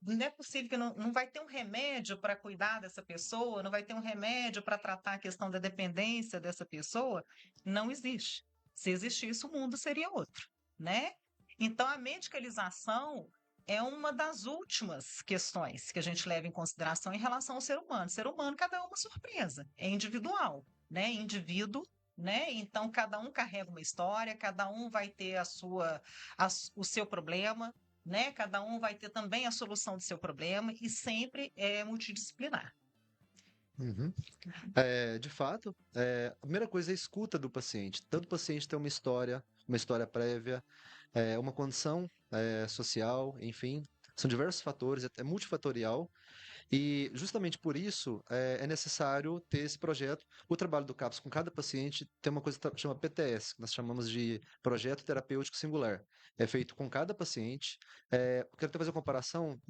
Não é possível que não vai ter um remédio para cuidar dessa pessoa, não vai ter um remédio para tratar a questão da dependência dessa pessoa. Não existe. Se existisse, o mundo seria outro, né? Então, a medicalização é uma das últimas questões que a gente leva em consideração em relação ao ser humano. O ser humano, cada um é uma surpresa, é individual, né? Indivíduo, né? Então, cada um carrega uma história, cada um vai ter o seu problema, né? Cada um vai ter também a solução do seu problema e sempre é multidisciplinar. Uhum. De fato, a primeira coisa é a escuta do paciente. Todo paciente tem uma história prévia, uma condição social, enfim, são diversos fatores, é multifatorial. E justamente por isso é necessário ter esse projeto. O trabalho do CAPS com cada paciente tem uma coisa que chama PTS, que nós chamamos de Projeto Terapêutico Singular. É feito com cada paciente. Quero até fazer uma comparação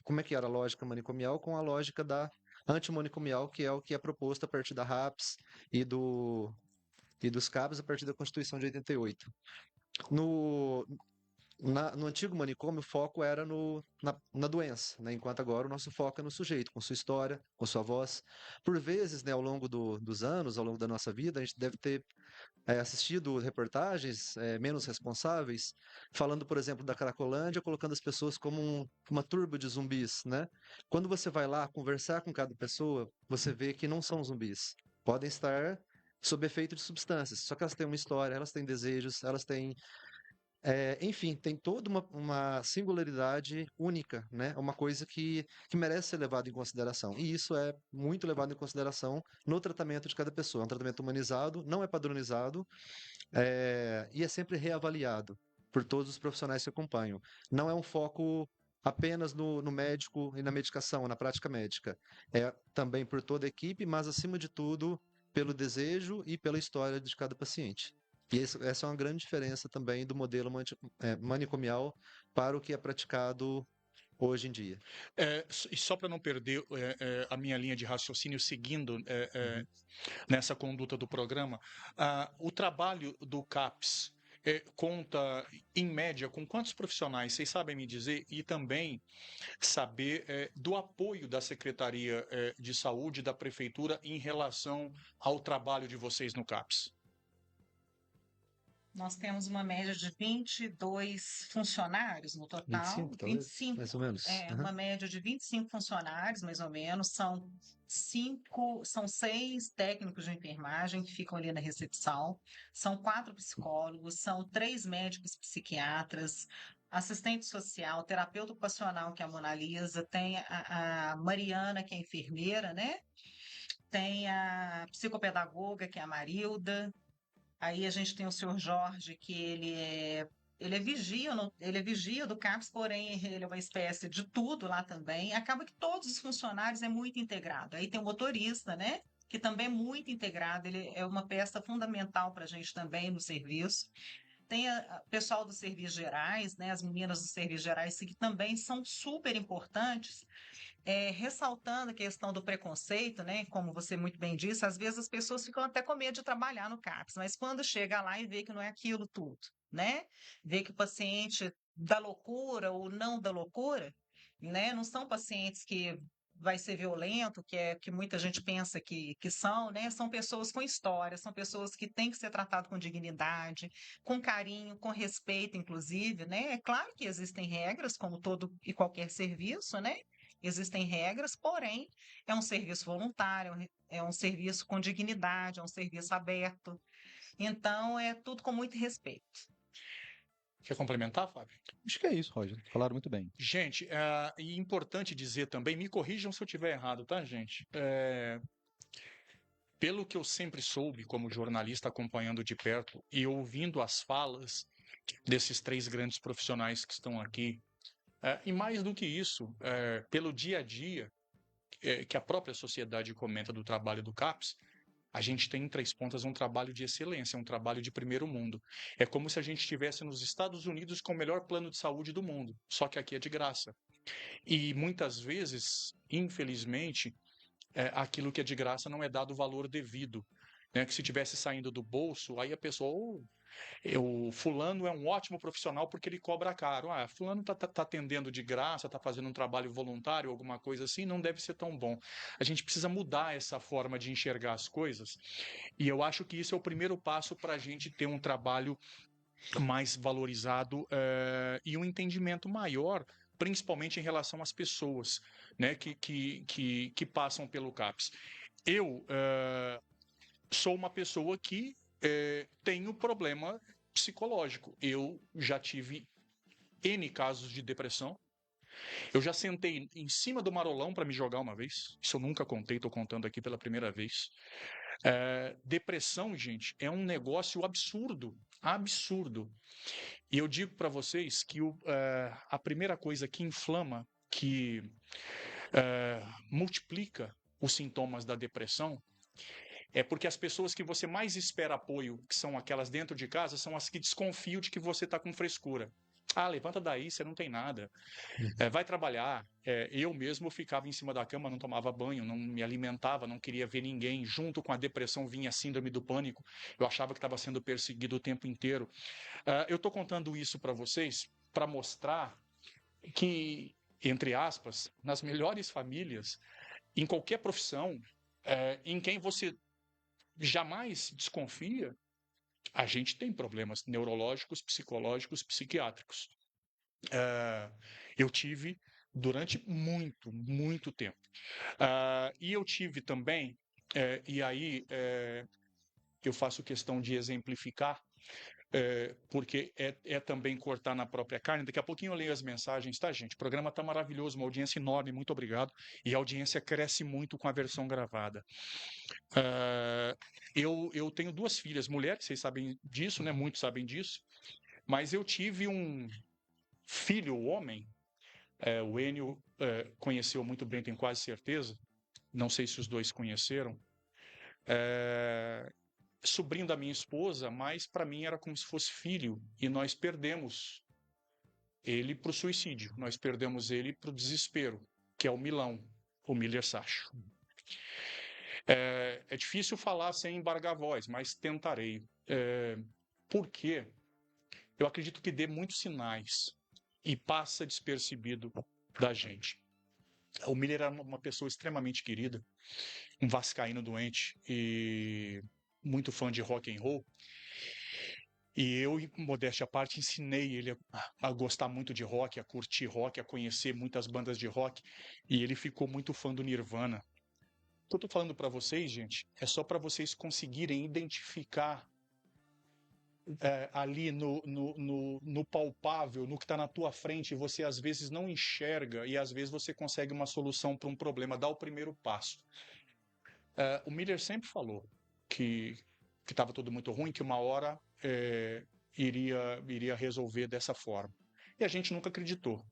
como é que era a lógica manicomial com a lógica da antimanicomial, que é o que é proposto a partir da RAPS e dos CAPS a partir da Constituição de 88. No antigo manicômio, o foco era na doença, né? Enquanto agora o nosso foco é no sujeito, com sua história, com sua voz. Por vezes, né, ao longo dos anos, ao longo da nossa vida, a gente deve ter assistido reportagens menos responsáveis, falando, por exemplo, da Cracolândia, colocando as pessoas como uma turba de zumbis, né? Quando você vai lá conversar com cada pessoa, você vê que não são zumbis. Podem estar sob efeito de substâncias, só que elas têm uma história, elas têm desejos, elas têm enfim, tem toda uma singularidade única, né? Uma coisa que merece ser levada em consideração. E isso é muito levado em consideração no tratamento de cada pessoa. É um tratamento humanizado, não é padronizado, e é sempre reavaliado por todos os profissionais que acompanham. Não é um foco apenas no médico e na medicação, na prática médica. É também por toda a equipe, mas acima de tudo, pelo desejo e pela história de cada paciente. E essa é uma grande diferença também do modelo manicomial para o que é praticado hoje em dia. E só para não perder a minha linha de raciocínio, seguindo Uhum. nessa conduta do programa, o trabalho do CAPS conta, em média, com quantos profissionais? Vocês sabem me dizer? E também saber do apoio da Secretaria de Saúde da Prefeitura em relação ao trabalho de vocês no CAPS. Nós temos uma média de 22 funcionários no total. 25, talvez? 25, Mais ou menos. uma média de 25 funcionários, mais ou menos. São 6 técnicos de enfermagem que ficam ali na recepção, são 4 psicólogos, são 3 médicos psiquiatras, assistente social, terapeuta ocupacional, que é a Mona Lisa, tem a Mariana, que é enfermeira, né? Tem a psicopedagoga, que é a Marilda. Aí a gente tem o senhor Jorge, que ele é vigia, ele é vigia do CAPS, porém ele é uma espécie de tudo lá também. Acaba que todos os funcionários é muito integrado. Aí tem o motorista, né? Que também é muito integrado, ele é uma peça fundamental para a gente também no serviço. Tem o pessoal dos serviços gerais, né, as meninas dos serviços gerais, que também são super importantes, ressaltando a questão do preconceito, né, como você muito bem disse, às vezes as pessoas ficam até com medo de trabalhar no CAPS, mas quando chega lá e vê que não é aquilo tudo, né, vê que o paciente da loucura ou não da loucura, né, não são pacientes que vai ser violento, que é que muita gente pensa que são, né, são pessoas com história, são pessoas que têm que ser tratado com dignidade, com carinho, com respeito, inclusive, né, é claro que existem regras, como todo e qualquer serviço, né, existem regras, porém, é um serviço voluntário, é um serviço com dignidade, é um serviço aberto. Então, é tudo com muito respeito. Quer complementar, Fábio? Acho que é isso, Roger. Falaram muito bem. Gente, e importante dizer também, me corrijam se eu estiver errado, tá, gente? Pelo que eu sempre soube como jornalista acompanhando de perto e ouvindo as falas desses 3 grandes profissionais que estão aqui, e mais do que isso, pelo dia a dia que a própria sociedade comenta do trabalho do CAPS, a gente tem em Três Pontas um trabalho de excelência, um trabalho de primeiro mundo. É como se a gente estivesse nos Estados Unidos com o melhor plano de saúde do mundo, só que aqui é de graça. E muitas vezes, infelizmente, aquilo que é de graça não é dado o valor devido. Né? Que se tivesse saindo do bolso, aí a pessoa, o fulano é um ótimo profissional porque ele cobra caro. Fulano tá atendendo de graça, tá fazendo um trabalho voluntário, alguma coisa assim, não deve ser tão bom. A gente precisa mudar essa forma de enxergar as coisas. E eu acho que isso é o primeiro passo para a gente ter um trabalho mais valorizado e um entendimento maior, principalmente em relação às pessoas, né, que passam pelo CAPS. Eu sou uma pessoa que tenho problema psicológico. Eu já tive N casos de depressão. Eu já sentei em cima do marolão para me jogar uma vez. Isso eu nunca contei, estou contando aqui pela primeira vez. Depressão, gente, é um negócio absurdo. Absurdo. E eu digo para vocês que a primeira coisa que inflama, que multiplica os sintomas da depressão, é porque as pessoas que você mais espera apoio, que são aquelas dentro de casa, são as que desconfiam de que você está com frescura. Levanta daí, você não tem nada. Vai trabalhar. Eu mesmo ficava em cima da cama, não tomava banho, não me alimentava, não queria ver ninguém. Junto com a depressão vinha a síndrome do pânico. Eu achava que estava sendo perseguido o tempo inteiro. Eu estou contando isso para vocês para mostrar que, entre aspas, nas melhores famílias, em qualquer profissão, em quem você jamais desconfia, a gente tem problemas neurológicos, psicológicos, psiquiátricos. Eu tive durante muito, muito tempo. E eu tive também, e aí eu faço questão de exemplificar, porque é também cortar na própria carne. Daqui a pouquinho eu leio as mensagens, tá, gente? O programa tá maravilhoso, uma audiência enorme, muito obrigado. E a audiência cresce muito com a versão gravada. Eu tenho 2 filhas mulheres, vocês sabem disso, né? Muitos sabem disso. Mas eu tive um filho homem, o Enio conheceu muito bem, tenho quase certeza. Não sei se os 2 conheceram. Sobrinho da minha esposa, mas para mim era como se fosse filho. E nós perdemos ele para o suicídio. Nós perdemos ele para o desespero, que é o Milão, o Miller Sacho. É difícil falar sem embargar a voz, mas tentarei. Porque eu acredito que dê muitos sinais e passa despercebido da gente. O Miller era uma pessoa extremamente querida, um vascaíno doente e muito fã de rock and roll. E eu, modéstia à parte, ensinei ele a gostar muito de rock, a curtir rock, a conhecer muitas bandas de rock. E ele ficou muito fã do Nirvana. O que eu estou falando para vocês, gente, é só para vocês conseguirem identificar ali no palpável, no que está na tua frente, você às vezes não enxerga e às vezes você consegue uma solução para um problema, dá o primeiro passo. O Miller sempre falou que estava tudo muito ruim, que uma hora iria resolver dessa forma. E a gente nunca acreditou.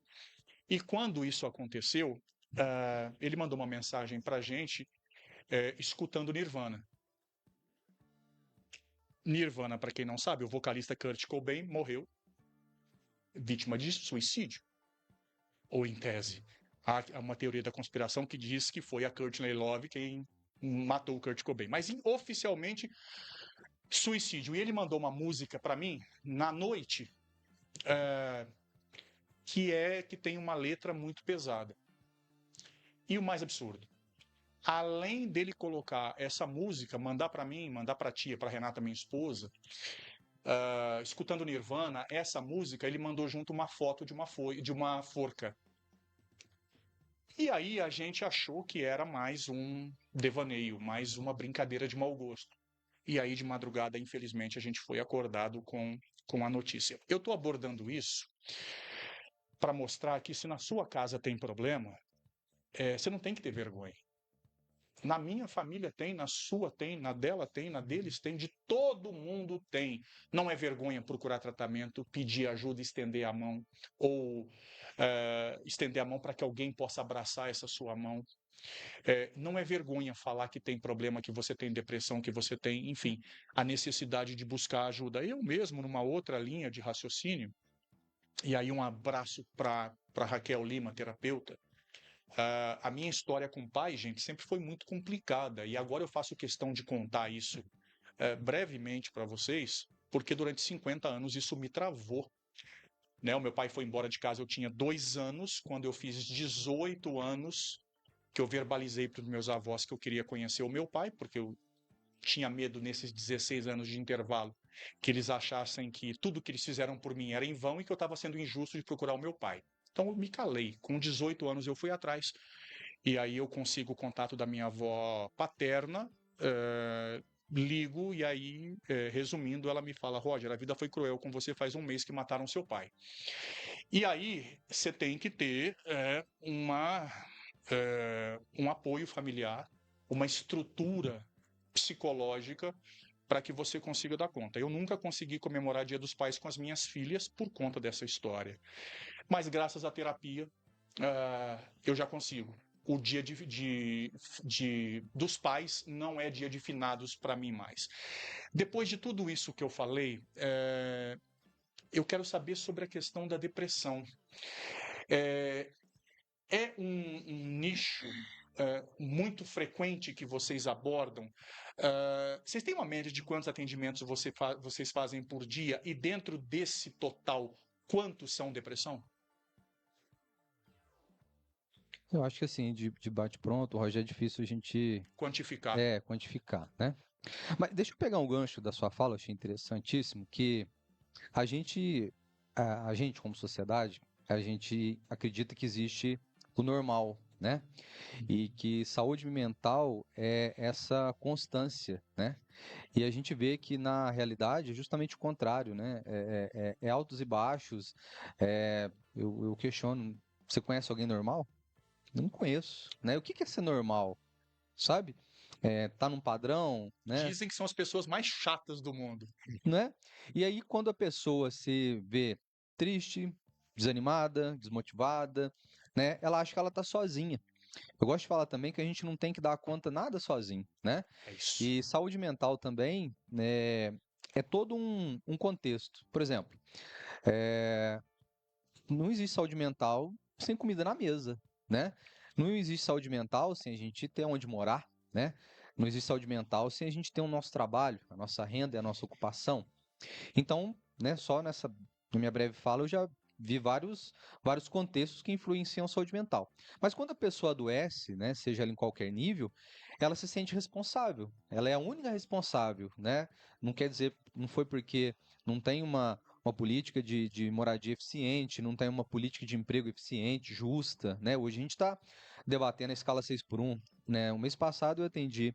E quando isso aconteceu, ele mandou uma mensagem para a gente escutando Nirvana. Nirvana, para quem não sabe, o vocalista Kurt Cobain morreu vítima de suicídio. Ou em tese. Há uma teoria da conspiração que diz que foi a Courtney Love quem matou o Kurt Cobain. Mas oficialmente, suicídio. E ele mandou uma música para mim na noite que tem uma letra muito pesada. E o mais absurdo, além dele colocar essa música, mandar para mim, mandar para a tia, para Renata, minha esposa, escutando Nirvana, essa música, ele mandou junto uma foto de uma forca. E aí a gente achou que era mais um devaneio, mais uma brincadeira de mau gosto. E aí de madrugada, infelizmente, a gente foi acordado com a notícia. Eu estou abordando isso para mostrar que se na sua casa tem problema, você não tem que ter vergonha. Na minha família tem, na sua tem, na dela tem, na deles tem, de todo mundo tem. Não é vergonha procurar tratamento, pedir ajuda, estender a mão, ou estender a mão para que alguém possa abraçar essa sua mão. Não é vergonha falar que tem problema, que você tem depressão, que você tem, enfim, a necessidade de buscar ajuda. Eu mesmo, numa outra linha de raciocínio, e aí um abraço para Raquel Lima, terapeuta. A minha história com o pai, gente, sempre foi muito complicada. E agora eu faço questão de contar isso brevemente para vocês, porque durante 50 anos isso me travou. Né? O meu pai foi embora de casa, eu tinha 2 anos. Quando eu fiz 18 anos, que eu verbalizei para os meus avós que eu queria conhecer o meu pai, porque eu tinha medo nesses 16 anos de intervalo que eles achassem que tudo que eles fizeram por mim era em vão e que eu estava sendo injusto de procurar o meu pai. Então eu me calei. Com 18 anos eu fui atrás. E aí eu consigo o contato da minha avó paterna, ligo e aí, resumindo, ela me fala: Roger, a vida foi cruel com você, faz um mês que mataram seu pai. E aí você tem que ter um apoio familiar, uma estrutura psicológica para que você consiga dar conta. Eu nunca consegui comemorar Dia dos Pais com as minhas filhas por conta dessa história. Mas graças à terapia, eu já consigo. O dia dos pais não é dia de finados para mim mais. Depois de tudo isso que eu falei, eu quero saber sobre a questão da depressão. É um nicho muito frequente que vocês abordam. Vocês têm uma média de quantos atendimentos vocês fazem por dia? E dentro desse total, quantos são depressão? Eu acho que assim, de bate-pronto, Roger, é difícil a gente Quantificar. quantificar, né? Mas deixa eu pegar um gancho da sua fala, eu achei interessantíssimo, que a gente como sociedade, a gente acredita que existe o normal, né? E que saúde mental é essa constância, né? E a gente vê que na realidade é justamente o contrário, né? É altos e baixos. Eu questiono, você conhece alguém normal? Eu não conheço, né? O que é ser normal, sabe? Tá num padrão, né? Dizem que são as pessoas mais chatas do mundo. Né? E aí, quando a pessoa se vê triste, desanimada, desmotivada, né? Ela acha que ela tá sozinha. Eu gosto de falar também que a gente não tem que dar conta nada sozinho, né? É isso. E saúde mental também é todo um contexto. Por exemplo, não existe saúde mental sem comida na mesa, né? Não existe saúde mental sem a gente ter onde morar, né? Não existe saúde mental sem a gente ter o nosso trabalho, a nossa renda e a nossa ocupação. Então, né, só na minha breve fala, eu já vi vários contextos que influenciam a saúde mental. Mas quando a pessoa adoece, né, seja ela em qualquer nível, ela se sente responsável. Ela é a única responsável, né? Não quer dizer, não foi porque não tem uma política de moradia eficiente, não tem uma política de emprego eficiente, justa, né? Hoje a gente está debatendo a escala 6x1, né? O mês passado eu atendi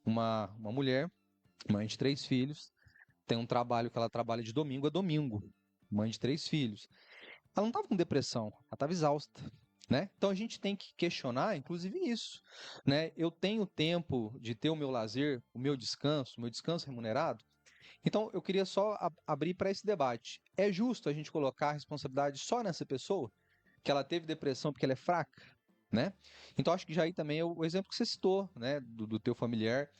uma mulher, mãe de 3 filhos, tem um trabalho que ela trabalha de domingo a domingo, mãe de 3 filhos. Ela não estava com depressão, ela estava exausta, né? Então a gente tem que questionar, inclusive isso, né? Eu tenho tempo de ter o meu lazer, o meu descanso remunerado? Então eu queria só abrir para esse debate. É justo a gente colocar a responsabilidade só nessa pessoa, que ela teve depressão porque ela é fraca, né? Então acho que já aí também é o exemplo que você citou, né, do teu familiar.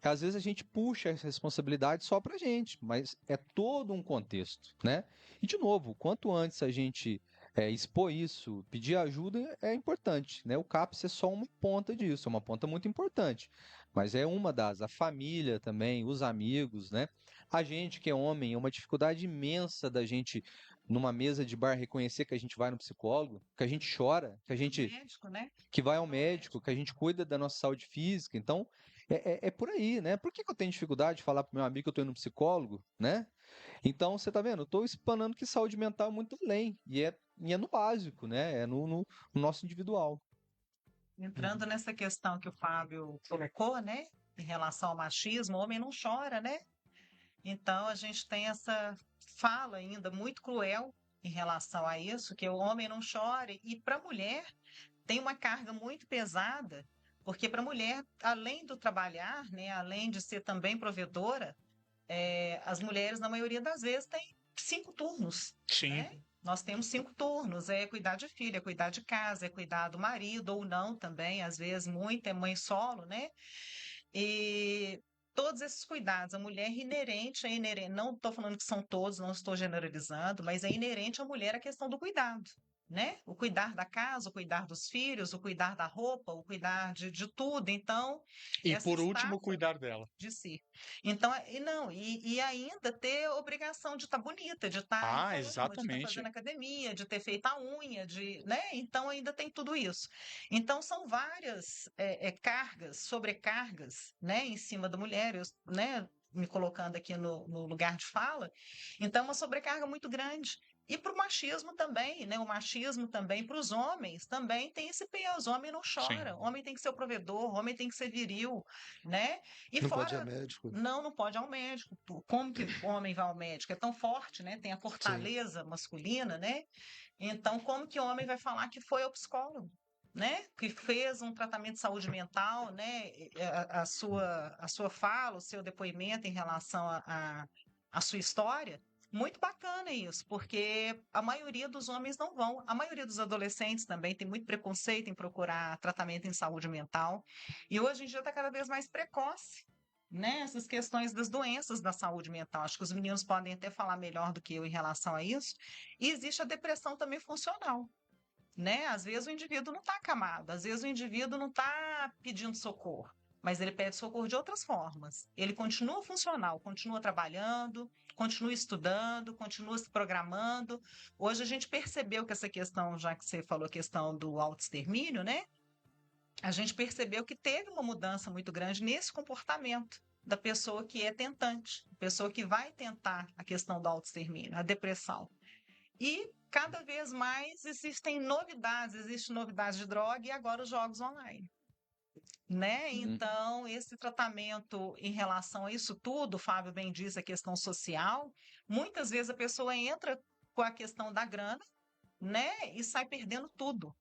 às vezes a gente puxa essa responsabilidade só pra gente, mas é todo um contexto, né? E, de novo, quanto antes a gente expor isso, pedir ajuda é importante, né? O CAPS é só uma ponta disso, é uma ponta muito importante, mas é uma das, a família também, os amigos, né? A gente que é homem, é uma dificuldade imensa da gente, numa mesa de bar, reconhecer que a gente vai no psicólogo, que a gente chora, que a gente Médico, né? que vai ao médico, que a gente cuida da nossa saúde física. Então, é por aí, né? Por que que eu tenho dificuldade de falar pro meu amigo que eu tô indo no psicólogo, né? Então, você tá vendo? Eu tô explanando que saúde mental é muito além, e é no básico, né? É no nosso individual. Entrando nessa questão que o Fábio colocou, né? Em relação ao machismo, o homem não chora, né? Então, a gente tem essa fala ainda muito cruel em relação a isso, que o homem não chore. E para a mulher, tem uma carga muito pesada, porque para a mulher, além do trabalhar, né, além de ser também provedora, as mulheres, na maioria das vezes, têm 5 turnos, Sim. né? Nós temos 5 turnos, é cuidar de filho, é cuidar de casa, é cuidar do marido ou não também, às vezes muita é mãe solo, né? E todos esses cuidados, a mulher é inerente, não estou falando que são todos, não estou generalizando, mas é inerente à mulher a questão do cuidado, né? O cuidar da casa, o cuidar dos filhos, o cuidar da roupa, o cuidar de tudo. Então, E essa por último, estafa cuidar dela. de si. Então, e não, e ainda ter a obrigação de estar bonita, de estar em Ah, forma, de estar exatamente. fazendo academia, de ter feito a unha, de, né? Então ainda tem tudo isso. Então são várias cargas, sobrecargas, né, em cima da mulher, né? Me colocando aqui no lugar de fala, então é uma sobrecarga muito grande. E para o machismo também, né? O machismo também para os homens também tem esse peso. O homem não Sim. chora, o homem tem que ser o provedor, o homem tem que ser viril, né? E Não pode ir a fora, médico. não pode ir ao médico. Como que o homem vai ao médico? É tão forte, né? Tem a Sim. fortaleza masculina, né? Então, como que o homem vai falar que foi ao psicólogo? Né? Que fez um tratamento de saúde mental, né? A sua fala, o seu depoimento em relação à sua história, muito bacana isso, porque a maioria dos homens não vão. A maioria dos adolescentes também tem muito preconceito em procurar tratamento em saúde mental. E hoje em dia está cada vez mais precoce, né? Essas questões das doenças da saúde mental. Acho que os meninos podem até falar melhor do que eu em relação a isso. E existe a depressão também funcional, né? Às vezes o indivíduo não está acamado, às vezes o indivíduo não está pedindo socorro, mas ele pede socorro de outras formas. Ele continua funcional, continua trabalhando, continua estudando, continua se programando. Hoje a gente percebeu que essa questão, já que você falou a questão do autoextermínio, né? A gente percebeu que teve uma mudança muito grande nesse comportamento da pessoa que é tentante, a pessoa que vai tentar a questão do autoextermínio, a depressão. E cada vez mais existem novidades de droga e agora os jogos online, né? Então, esse tratamento em relação a isso tudo, o Fábio bem disse, a questão social, muitas vezes a pessoa entra com a questão da grana, né? E sai perdendo tudo.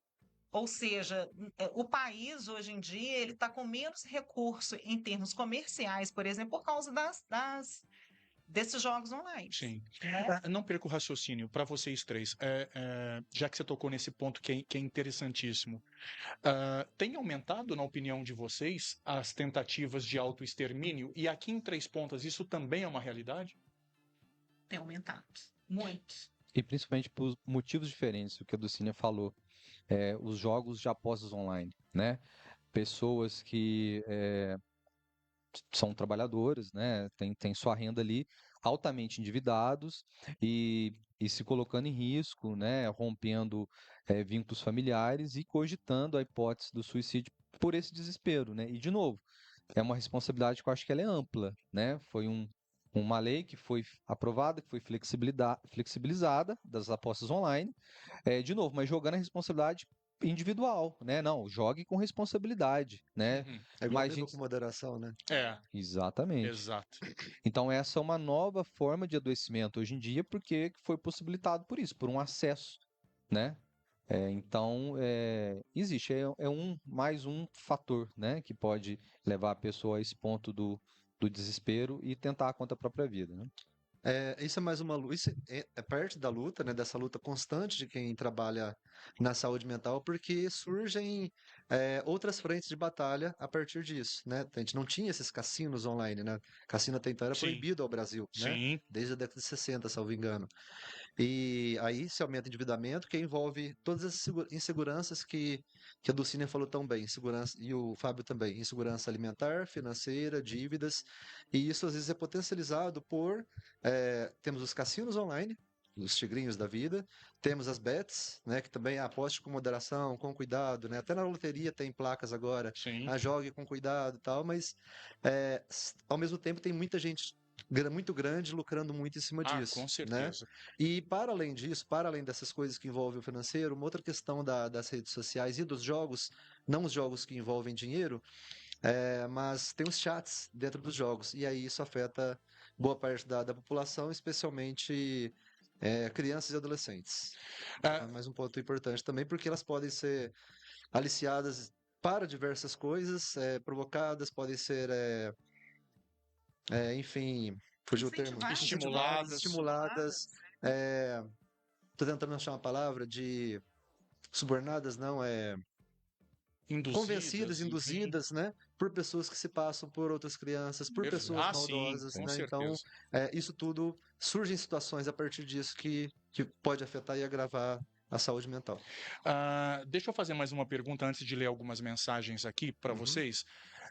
Ou seja, o país hoje em dia ele está com menos recurso em termos comerciais, por exemplo, por causa desses jogos online, Sim. né? Não perca o raciocínio para vocês três. Já que você tocou nesse ponto que é interessantíssimo. Tem aumentado, na opinião de vocês, as tentativas de autoextermínio? E aqui em Três Pontas, isso também é uma realidade? Tem aumentado muito. E principalmente por motivos diferentes, o que a Dulcinea falou. Os jogos de apostas online, né? Pessoas que são trabalhadores, né? Tem sua renda ali, altamente endividados e se colocando em risco, né? Rompendo vínculos familiares e cogitando a hipótese do suicídio por esse desespero, né? E, de novo, é uma responsabilidade que eu acho que ela é ampla, né? Foi uma lei que foi aprovada, que foi flexibilizada das apostas online, de novo, mas jogando a responsabilidade individual, né? Não, jogue com responsabilidade, né? Uhum. É igual Mas a beba gente com moderação, né? Exatamente. Exato. Então, essa é uma nova forma de adoecimento hoje em dia, porque foi possibilitado por isso, por um acesso, né? Então, existe, mais um fator, né, que pode levar a pessoa a esse ponto do desespero e tentar contra a própria vida, né? Isso é mais uma luta, isso é parte da luta, né? Dessa luta constante de quem trabalha na saúde mental, porque surgem outras frentes de batalha a partir disso, né? A gente não tinha esses cassinos online, né? Cassino até então era Sim, proibido ao Brasil, né? sim, Desde a década de 60, salvo engano. E aí se aumenta o endividamento, que envolve todas as inseguranças que a Dulcinea falou tão bem, segurança, e o Fábio também, insegurança alimentar, financeira, dívidas, e isso às vezes é potencializado por, temos os cassinos online, os tigrinhos da vida, temos as bets, né, que também aposte com moderação, com cuidado, né, até na loteria tem placas agora, sim. jogue com cuidado e tal, mas ao mesmo tempo tem muita gente muito grande lucrando muito em cima Ah, disso, com né? certeza. E para além disso, para além dessas coisas que envolvem o financeiro, uma outra questão das redes sociais e dos jogos, não os jogos que envolvem dinheiro, mas tem os chats dentro dos jogos, e aí isso afeta boa parte da população, especialmente crianças e adolescentes. Ah, É mais um ponto importante também, porque elas podem ser aliciadas para diversas coisas, provocadas, podem ser, enfim, fugiu o termo, Incentivadas de uma forma estimuladas, estimuladas, tô tentando achar uma palavra de subornadas, não, convencidas, induzidas, enfim. induzidas, né, por pessoas que se passam por outras crianças, por pessoas Ah, sim, maldosas, com né? Então, certeza. isso tudo surge em situações a partir disso que pode afetar e agravar a saúde mental. Deixa eu fazer mais uma pergunta antes de ler algumas mensagens aqui para Uhum. vocês.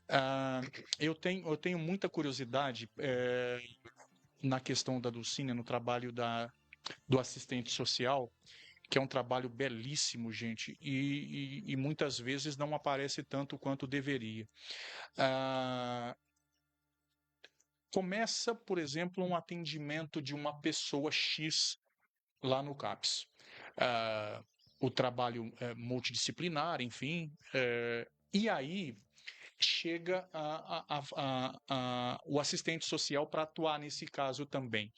Ah, eu tenho muita curiosidade na questão da Dulcínia, no trabalho do assistente social, que é um trabalho belíssimo, gente, e muitas vezes não aparece tanto quanto deveria. Ah, começa, por exemplo, um atendimento de uma pessoa X lá no CAPS. Ah, o trabalho multidisciplinar, enfim, e aí chega o assistente social para atuar nesse caso também.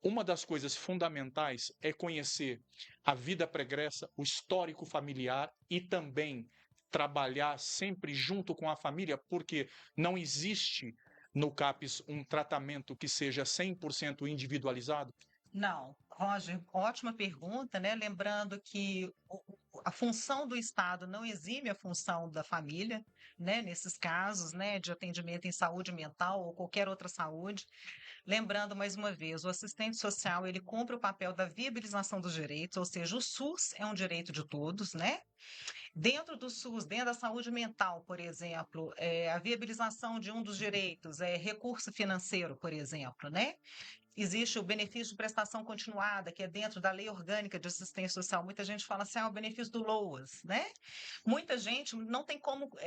Uma das coisas fundamentais é conhecer a vida pregressa, o histórico familiar e também trabalhar sempre junto com a família, porque não existe no CAPS um tratamento que seja 100% individualizado. Não, Roger, ótima pergunta, né? Lembrando que a função do Estado não exime a função da família, né? Nesses casos, né, de atendimento em saúde mental ou qualquer outra saúde. Lembrando mais uma vez, o assistente social ele cumpre o papel da viabilização dos direitos, ou seja, o SUS é um direito de todos, né? Dentro do SUS, dentro da saúde mental, por exemplo, a viabilização de um dos direitos é recurso financeiro, por exemplo, né? Existe o benefício de prestação continuada, que é dentro da Lei Orgânica de Assistência Social. Muita gente fala assim, o benefício do LOAS, né? Muita gente não tem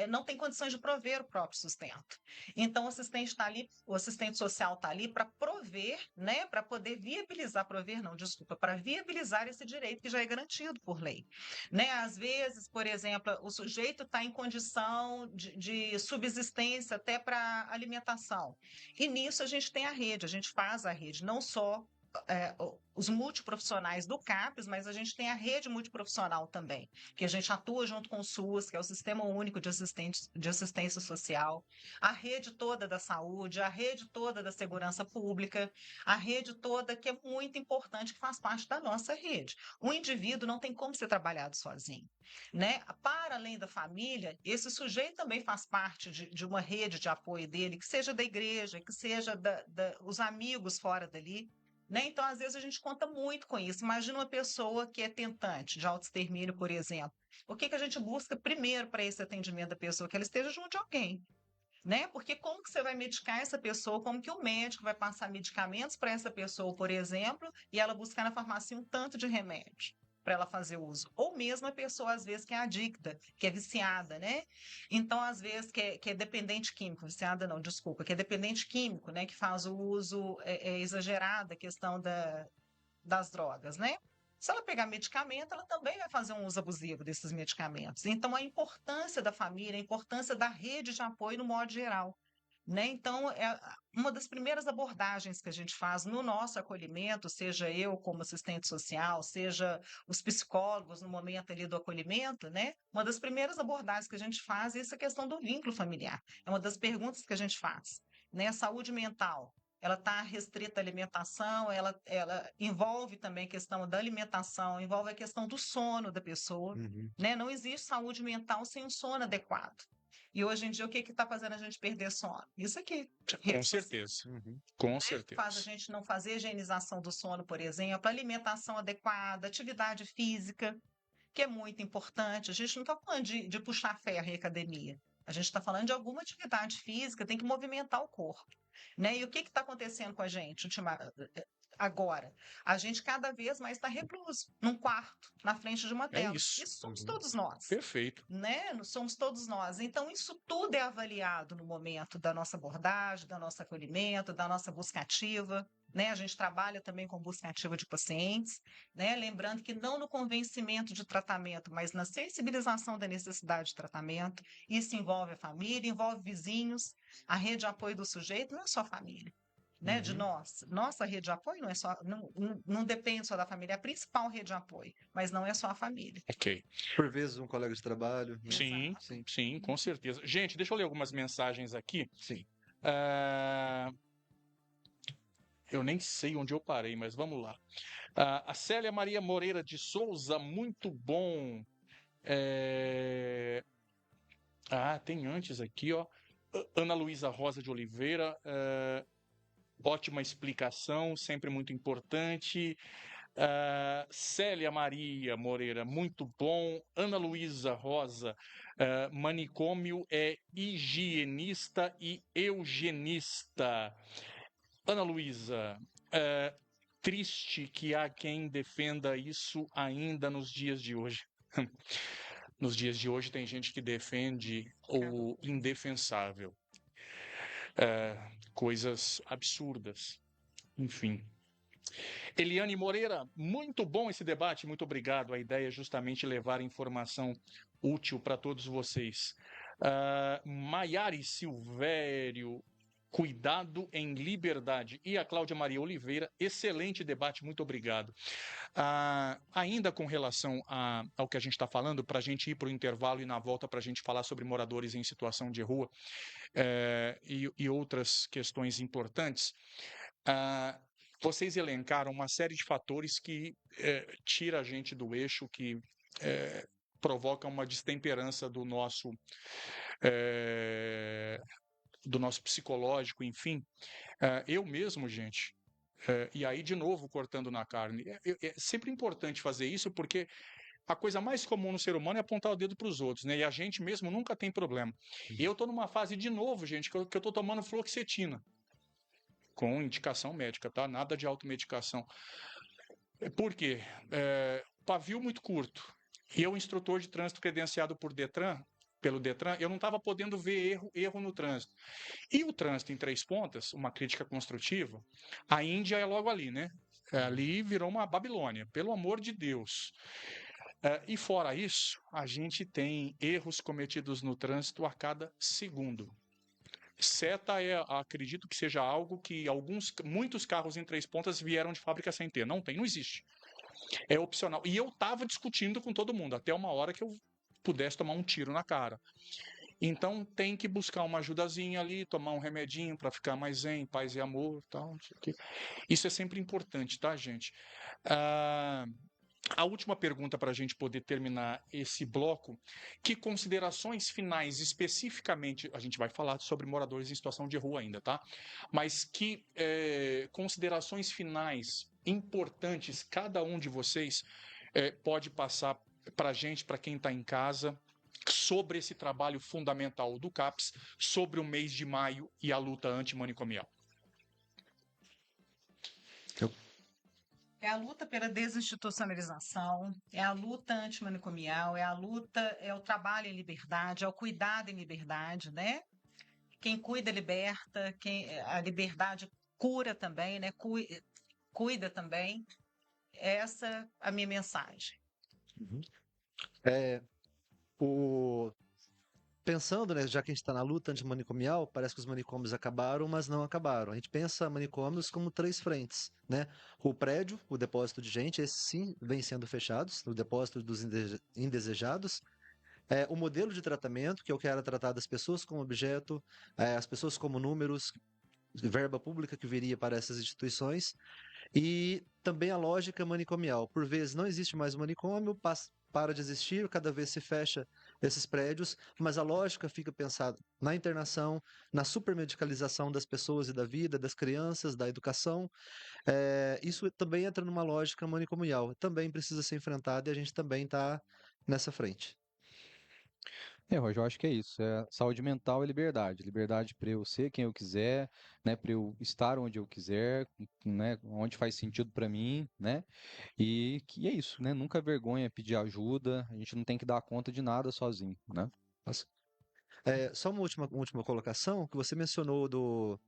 não tem condições de prover o próprio sustento. Então, o assistente social está ali para prover, né? Para poder viabilizar, prover não, desculpa, para viabilizar esse direito que já é garantido por lei. Né? Às vezes, por exemplo, o sujeito está em condição de subsistência até para alimentação. E nisso a gente tem a rede, a gente faz a rede, não só os multiprofissionais do CAPES, mas a gente tem a rede multiprofissional também, que a gente atua junto com o SUS, que é o Sistema Único de Assistência Social, a rede toda da saúde, a rede toda da segurança pública, a rede toda que é muito importante, que faz parte da nossa rede. O indivíduo não tem como ser trabalhado sozinho, né? Para além da família, esse sujeito também faz parte de uma rede de apoio dele, que seja da igreja, que seja os amigos fora dali, né? Então, às vezes, a gente conta muito com isso. Imagina uma pessoa que é tentante de autoextermínio, por exemplo. O que a gente busca primeiro para esse atendimento da pessoa? Que ela esteja junto de alguém, né? Porque como que você vai medicar essa pessoa? Como que o médico vai passar medicamentos para essa pessoa, por exemplo, e ela buscar na farmácia um tanto de remédio para ela fazer uso? Ou mesmo a pessoa, às vezes, que é adicta, que é viciada, né? Então, às vezes, que é dependente químico, viciada não, desculpa, que é dependente químico, né? Que faz o uso exagerado da questão das drogas, né? Se ela pegar medicamento, ela também vai fazer um uso abusivo desses medicamentos. Então, a importância da família, a importância da rede de apoio no modo geral, né? Então, uma das primeiras abordagens que a gente faz no nosso acolhimento, seja eu como assistente social, seja os psicólogos no momento ali do acolhimento, né? Uma das primeiras abordagens que a gente faz é essa questão do vínculo familiar. É uma das perguntas que a gente faz, né? Saúde mental. ela está restrita à alimentação, ela envolve também a questão da alimentação, envolve a questão do sono da pessoa, Uhum. né? Não existe saúde mental sem um sono adequado. E hoje em dia, o que está fazendo a gente perder sono? Isso aqui, Com redes sociais, certeza, Uhum. com faz a certeza. gente não fazer higienização do sono, por exemplo, alimentação adequada, atividade física, que é muito importante. A gente não está falando de puxar ferro em academia. A gente está falando de alguma atividade física, tem que movimentar o corpo, né? E o que está acontecendo com a gente agora? A gente cada vez mais está recluso, num quarto, na frente de uma É tela. isso. Isso somos Uhum. todos nós, Perfeito. né? Somos todos nós. Então, isso tudo é avaliado no momento da nossa abordagem, do nosso acolhimento, da nossa busca ativa, né? A gente trabalha também com busca ativa de pacientes, né? Lembrando que não no convencimento de tratamento, mas na sensibilização da necessidade de tratamento. Isso envolve a família, envolve vizinhos, a rede de apoio do sujeito não é só a família. Né, de Uhum. nós. Nossa rede de apoio não é só, não depende só da família, é a principal rede de apoio, mas não é só a família. Ok. Por vezes um colega de trabalho, né? Sim, Sim, sim, com certeza. Gente, deixa eu ler algumas mensagens aqui. sim. Ah, eu nem sei onde eu parei, mas vamos lá. A Célia Maria Moreira de Souza, muito bom. Tem antes aqui, ó. Ana Luísa Rosa de Oliveira, ótima explicação, sempre muito importante. Célia Maria Moreira, muito bom. Ana Luísa Rosa, manicômio é higienista e eugenista. Ana Luísa, triste que há quem defenda isso ainda nos dias de hoje. Nos dias de hoje tem gente que defende o indefensável. Coisas absurdas. Enfim. Eliane Moreira, muito bom esse debate, muito obrigado. A ideia é justamente levar informação útil para todos vocês. Maiare Silvério, cuidado em liberdade. E a Cláudia Maria Oliveira, excelente debate, muito obrigado. Ainda com relação ao que a gente está falando, para a gente ir para o intervalo e na volta para a gente falar sobre moradores em situação de rua e outras questões importantes, vocês elencaram uma série de fatores que tira a gente do eixo, que provocam uma destemperança do nosso psicológico, enfim. Eu mesmo, gente, e aí de novo cortando na carne, é sempre importante fazer isso porque a coisa mais comum no ser humano é apontar o dedo para os outros, né? E a gente mesmo nunca tem problema. E eu estou numa fase de novo, gente, que eu estou tomando fluoxetina com indicação médica, tá? Nada de automedicação. Por quê? Pavio muito curto. E eu, instrutor de trânsito credenciado pelo Detran, eu não estava podendo ver erro no trânsito. E o trânsito em Três Pontas, uma crítica construtiva, a Índia é logo ali, né? Ali virou uma Babilônia, pelo amor de Deus. E fora isso, a gente tem erros cometidos no trânsito a cada segundo. Seta acredito que seja algo que muitos carros em Três Pontas vieram de fábrica sem ter. Não tem, não existe. É opcional. E eu estava discutindo com todo mundo, até uma hora que eu pudesse tomar um tiro na cara. Então tem que buscar uma ajudazinha ali, tomar um remedinho para ficar mais zen, paz e amor, tal, não sei o quê. Isso é sempre importante, tá, gente? A última pergunta para a gente poder terminar esse bloco: que considerações finais, especificamente, a gente vai falar sobre moradores em situação de rua ainda, tá? Mas que considerações finais importantes cada um de vocês pode passar para a gente, para quem está em casa, sobre esse trabalho fundamental do CAPS, sobre o mês de maio e a luta antimanicomial? É a luta pela desinstitucionalização, é a luta antimanicomial, é o trabalho em liberdade, é o cuidado em liberdade, né? Quem cuida liberta, a liberdade cura também, né? Cuida também. Essa é a minha mensagem. Uhum. Pensando, né, já que a gente está na luta antimanicomial, parece que os manicômios acabaram, mas não acabaram. A gente pensa manicômios como três frentes, né? O prédio, o depósito de gente, esses sim vem sendo fechados, o depósito dos indesejados. O modelo de tratamento, que é o que era tratado as pessoas como objeto, as pessoas como números, verba pública que viria para essas instituições, e também a lógica manicomial. Por vezes não existe mais o manicômio, para de existir, cada vez se fecha esses prédios, mas a lógica fica pensada na internação, na supermedicalização das pessoas e da vida, das crianças, da educação. Isso também entra numa lógica manicomial. Também precisa ser enfrentado e a gente também está nessa frente. Roger, eu acho que é isso. Saúde mental e liberdade. Liberdade para eu ser quem eu quiser, né? Para eu estar onde eu quiser, né? Onde faz sentido para mim, né? E que é isso, né? Nunca é vergonha pedir ajuda. A gente não tem que dar conta de nada sozinho, né? Nossa. Só uma última colocação, que você mencionou do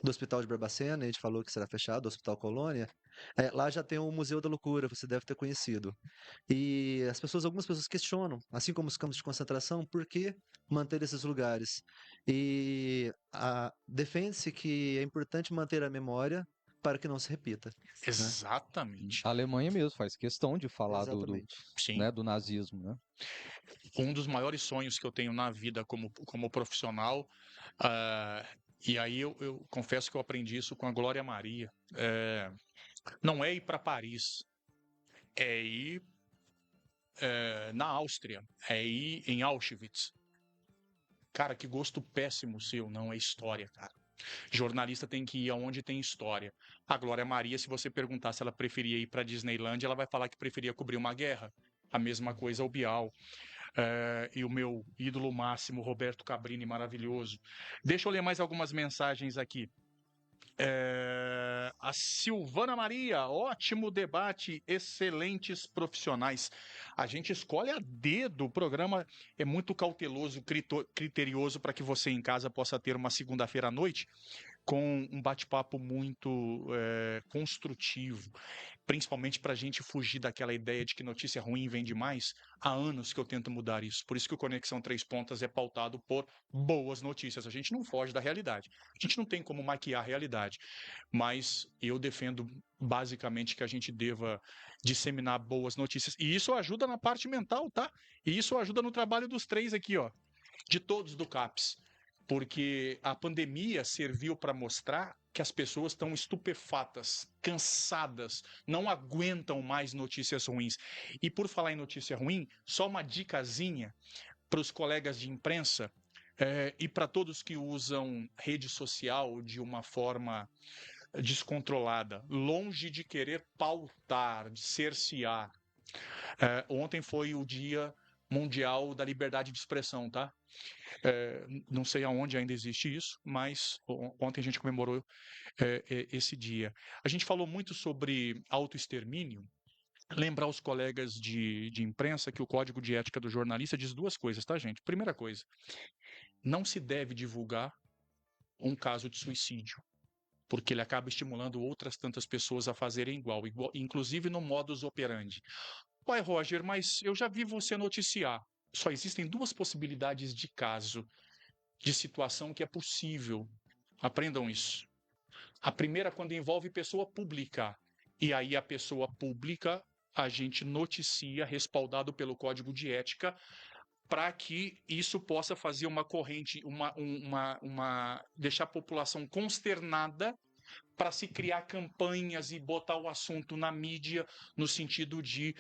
Hospital de Barbacena, a gente falou que será fechado, o Hospital Colônia. Lá já tem o Museu da Loucura, você deve ter conhecido. E algumas pessoas questionam, assim como os campos de concentração, por que manter esses lugares? E defende-se que é importante manter a memória para que não se repita, né? Exatamente. A Alemanha mesmo faz questão de falar Exatamente. Sim. né, do nazismo, né? Um dos maiores sonhos que eu tenho na vida como profissional, e aí eu confesso que eu aprendi isso com a Glória Maria, não é ir para Paris, é ir na Áustria, é ir em Auschwitz. Cara, que gosto péssimo seu, não é história, cara. Jornalista tem que ir aonde tem história. A Glória Maria, se você perguntar se ela preferia ir para Disneyland, ela vai falar que preferia cobrir uma guerra. A mesma coisa o Bial. E o meu ídolo máximo, Roberto Cabrini, maravilhoso. Deixa eu ler mais algumas mensagens aqui. A Silvana Maria, ótimo debate, excelentes profissionais. A gente escolhe a dedo, o programa é muito cauteloso, criterioso para que você em casa possa ter uma segunda-feira à noite com um bate-papo muito construtivo, principalmente para a gente fugir daquela ideia de que notícia ruim vende mais. Há anos que eu tento mudar isso. Por isso que o Conexão Três Pontas é pautado por boas notícias. A gente não foge da realidade. A gente não tem como maquiar a realidade. Mas eu defendo basicamente que a gente deva disseminar boas notícias. E isso ajuda na parte mental, tá? E isso ajuda no trabalho dos três aqui, ó. De todos do CAPS. Porque a pandemia serviu para mostrar que as pessoas estão estupefatas, cansadas, não aguentam mais notícias ruins. E por falar em notícia ruim, só uma dicasinha para os colegas de imprensa e para todos que usam rede social de uma forma descontrolada, longe de querer pautar, de cercear. Ontem foi o Dia Mundial da Liberdade de Expressão, tá? Não sei aonde ainda existe isso, mas ontem a gente comemorou esse dia. A gente falou muito sobre autoextermínio. Lembrar os colegas de imprensa que o Código de Ética do Jornalista diz duas coisas, tá, gente? Primeira coisa, não se deve divulgar um caso de suicídio, porque ele acaba estimulando outras tantas pessoas a fazerem igual, inclusive no modus operandi. Pai Roger, mas eu já vi você noticiar. Só existem duas possibilidades de caso, de situação que é possível. Aprendam isso. A primeira, quando envolve pessoa pública. E aí a pessoa pública, a gente noticia, respaldado pelo Código de Ética, para que isso possa fazer uma corrente, deixar a população consternada para se criar campanhas e botar o assunto na mídia no sentido de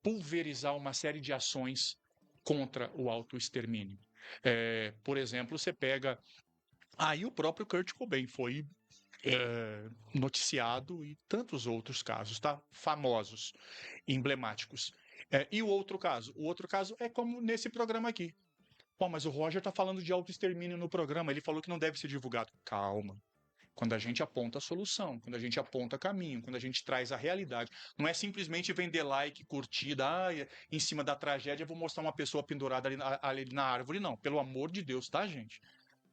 pulverizar uma série de ações contra o autoextermínio. Por exemplo, você pega... Aí o próprio Kurt Cobain foi noticiado e tantos outros casos, tá? Famosos, emblemáticos. E o outro caso? O outro caso é como nesse programa aqui. Pô, mas o Roger tá falando de autoextermínio no programa, ele falou que não deve ser divulgado. Calma. Quando a gente aponta a solução, quando a gente aponta caminho, quando a gente traz a realidade. Não é simplesmente vender like, curtida, em cima da tragédia eu vou mostrar uma pessoa pendurada ali na árvore. Não, pelo amor de Deus, tá, gente?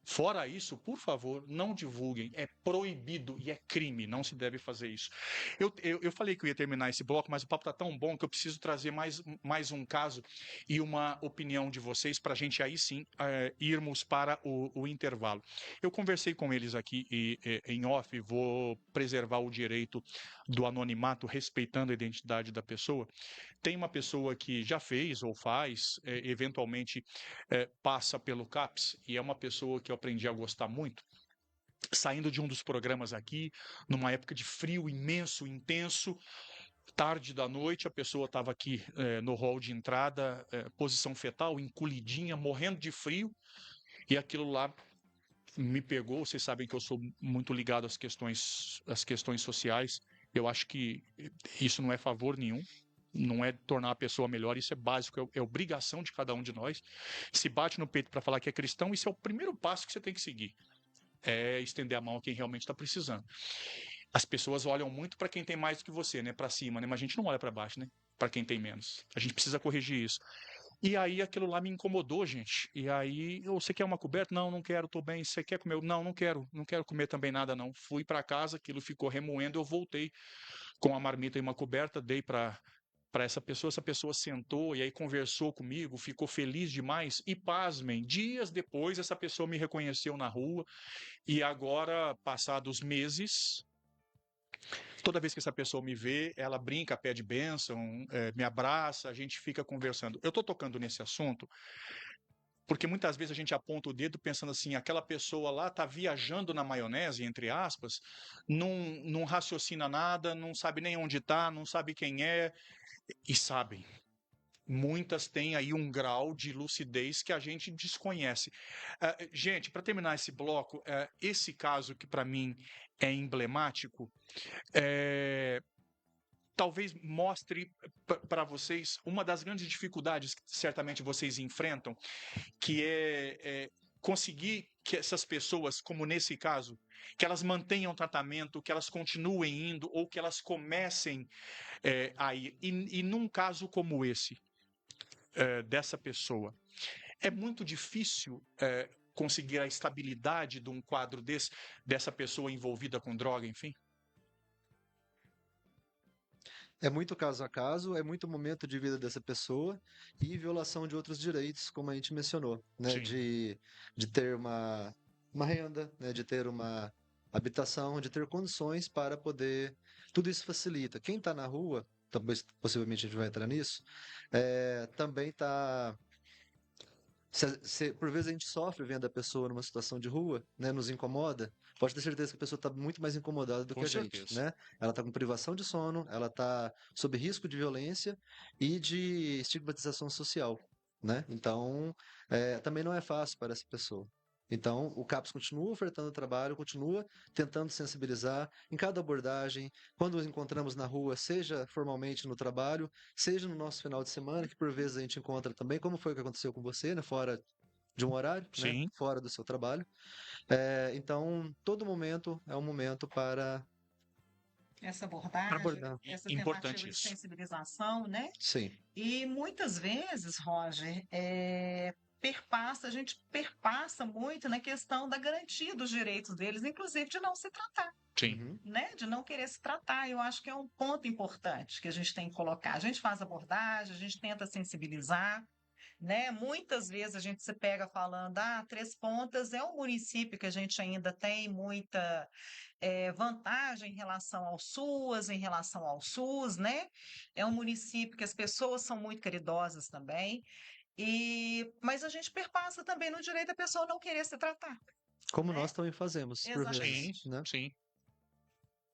Fora isso, por favor, não divulguem. É proibido e é crime. Não se deve fazer isso. Eu falei que eu ia terminar esse bloco, mas o papo está tão bom que eu preciso trazer mais um caso e uma opinião de vocês para a gente aí sim irmos para o intervalo. Eu conversei com eles aqui em off, vou preservar o direito do anonimato, respeitando a identidade da pessoa. Tem uma pessoa que já fez ou faz, eventualmente passa pelo CAPS, e é uma pessoa que eu aprendi a gostar muito. saindo de um dos programas aqui, numa época de frio imenso, intenso, tarde da noite, a pessoa estava aqui no hall de entrada, posição fetal, encolhidinha, morrendo de frio, e aquilo lá me pegou. Vocês sabem que eu sou muito ligado às questões sociais. Eu acho que isso não é favor nenhum, não é tornar a pessoa melhor, isso é básico, é obrigação de cada um de nós. Se bate no peito para falar que é cristão, isso é o primeiro passo que você tem que seguir. É estender a mão a quem realmente está precisando. As pessoas olham muito para quem tem mais do que você, né? Para cima, né? Mas a gente não olha para baixo, né? Para quem tem menos. A gente precisa corrigir isso. E aí aquilo lá me incomodou, gente. E aí, você quer uma coberta? Não, não quero, tô bem. Você quer comer? Não, não quero. Não quero comer também nada, não. Fui para casa, aquilo ficou remoendo, eu voltei com a marmita e uma coberta, dei para essa pessoa sentou e aí conversou comigo, ficou feliz demais e, pasmem, dias depois essa pessoa me reconheceu na rua e agora, passados meses, toda vez que essa pessoa me vê, ela brinca, pede bênção, me abraça, a gente fica conversando. Eu estou tocando nesse assunto porque muitas vezes a gente aponta o dedo pensando assim, aquela pessoa lá está viajando na maionese, entre aspas, não raciocina nada, não sabe nem onde está, não sabe quem é, e sabem. Muitas têm aí um grau de lucidez que a gente desconhece. Gente, para terminar esse bloco, esse caso que para mim é emblemático, talvez mostre para vocês uma das grandes dificuldades que certamente vocês enfrentam, que é conseguir que essas pessoas, como nesse caso, que elas mantenham o tratamento, que elas continuem indo ou que elas comecem a ir. E num caso como esse, dessa pessoa, é muito difícil conseguir a estabilidade de um quadro dessa pessoa envolvida com droga, enfim? É muito caso a caso, é muito momento de vida dessa pessoa e violação de outros direitos, como a gente mencionou, né? Sim. De ter uma renda, né? De ter uma habitação, de ter condições para poder. Tudo isso facilita. Quem está na rua, talvez, possivelmente a gente vai entrar nisso, também está. Por vezes a gente sofre vendo a pessoa numa situação de rua, né, nos incomoda, pode ter certeza que a pessoa está muito mais incomodada do Com que a gente, certeza. né? Ela está com privação de sono, ela está sob risco de violência e de estigmatização social, né? Então, também não é fácil para essa pessoa. Então, o CAPS continua ofertando trabalho, continua tentando sensibilizar em cada abordagem, quando nos encontramos na rua, seja formalmente no trabalho, seja no nosso final de semana, que por vezes a gente encontra também, como foi o que aconteceu com você, né? Fora de um horário, né? Sim. Fora do seu trabalho. Então, todo momento é um momento para Essa abordagem, abordar. essa Importante tentativa de isso. sensibilização, né? Sim. E muitas vezes, Roger, a gente perpassa muito na questão da garantia dos direitos deles, inclusive de não se tratar, Sim. Uhum. né? De não querer se tratar. Eu acho que é um ponto importante que a gente tem que colocar. A gente faz abordagem, a gente tenta sensibilizar, né? Muitas vezes a gente se pega falando, Três Pontas é um município que a gente ainda tem muita vantagem em relação ao SUS, né? É um município que as pessoas são muito caridosas também, mas a gente perpassa também no direito da pessoa não querer se tratar. Como né? nós também fazemos, por vezes, Sim, Exatamente. né? sim.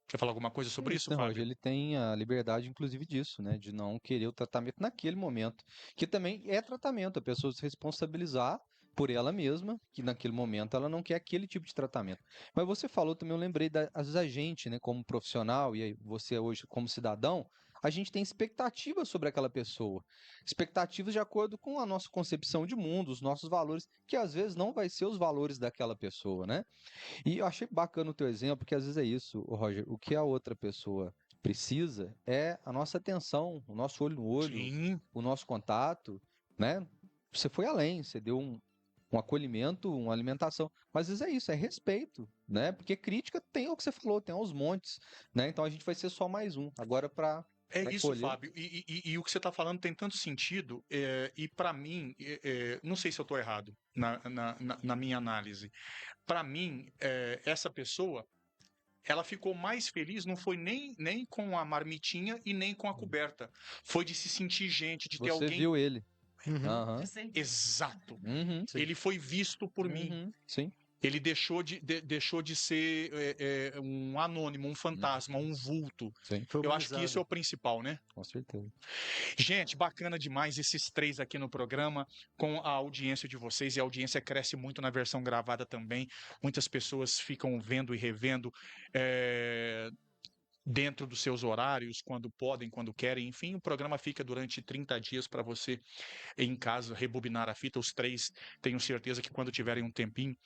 Quer falar alguma coisa sobre isso, Né, Roger? Fábio? Ele tem a liberdade, inclusive, disso, né? De não querer o tratamento naquele momento. Que também é tratamento, a pessoa se responsabilizar por ela mesma, que naquele momento ela não quer aquele tipo de tratamento. Mas você falou também, eu lembrei, às vezes a gente, né, como profissional, e aí você hoje como cidadão, a gente tem expectativas sobre aquela pessoa. Expectativas de acordo com a nossa concepção de mundo, os nossos valores, que às vezes não vai ser os valores daquela pessoa, né? E eu achei bacana o teu exemplo, porque às vezes é isso, Roger, o que a outra pessoa precisa é a nossa atenção, o nosso olho no olho, Sim. o nosso contato, né? Você foi além, você deu um acolhimento, uma alimentação, mas às vezes é isso, é respeito, né? Porque crítica tem o que você falou, tem aos montes, né? Então a gente vai ser só mais um. Agora para É isso, colher. Fábio. E o que você está falando tem tanto sentido. E para mim, não sei se eu estou errado na minha análise. Para mim, essa pessoa, ela ficou mais feliz, não foi nem com a marmitinha e nem com a coberta. Foi de se sentir gente, de ter Você alguém. viu ele. Uhum. Aham. De ser visto. Exato. Uhum. Sim. Ele foi visto por mim. Uhum. Sim. Ele deixou de ser um anônimo, um fantasma, um vulto. Sim, Foi Eu acho que isso é humanizado. o principal, né? com certeza. Gente, bacana demais esses três aqui no programa, com a audiência de vocês, e a audiência cresce muito na versão gravada também. Muitas pessoas ficam vendo e revendo dentro dos seus horários, quando podem, quando querem. Enfim, o programa fica durante 30 dias para você, em casa, rebobinar a fita. Os três, tenho certeza que quando tiverem um tempinho,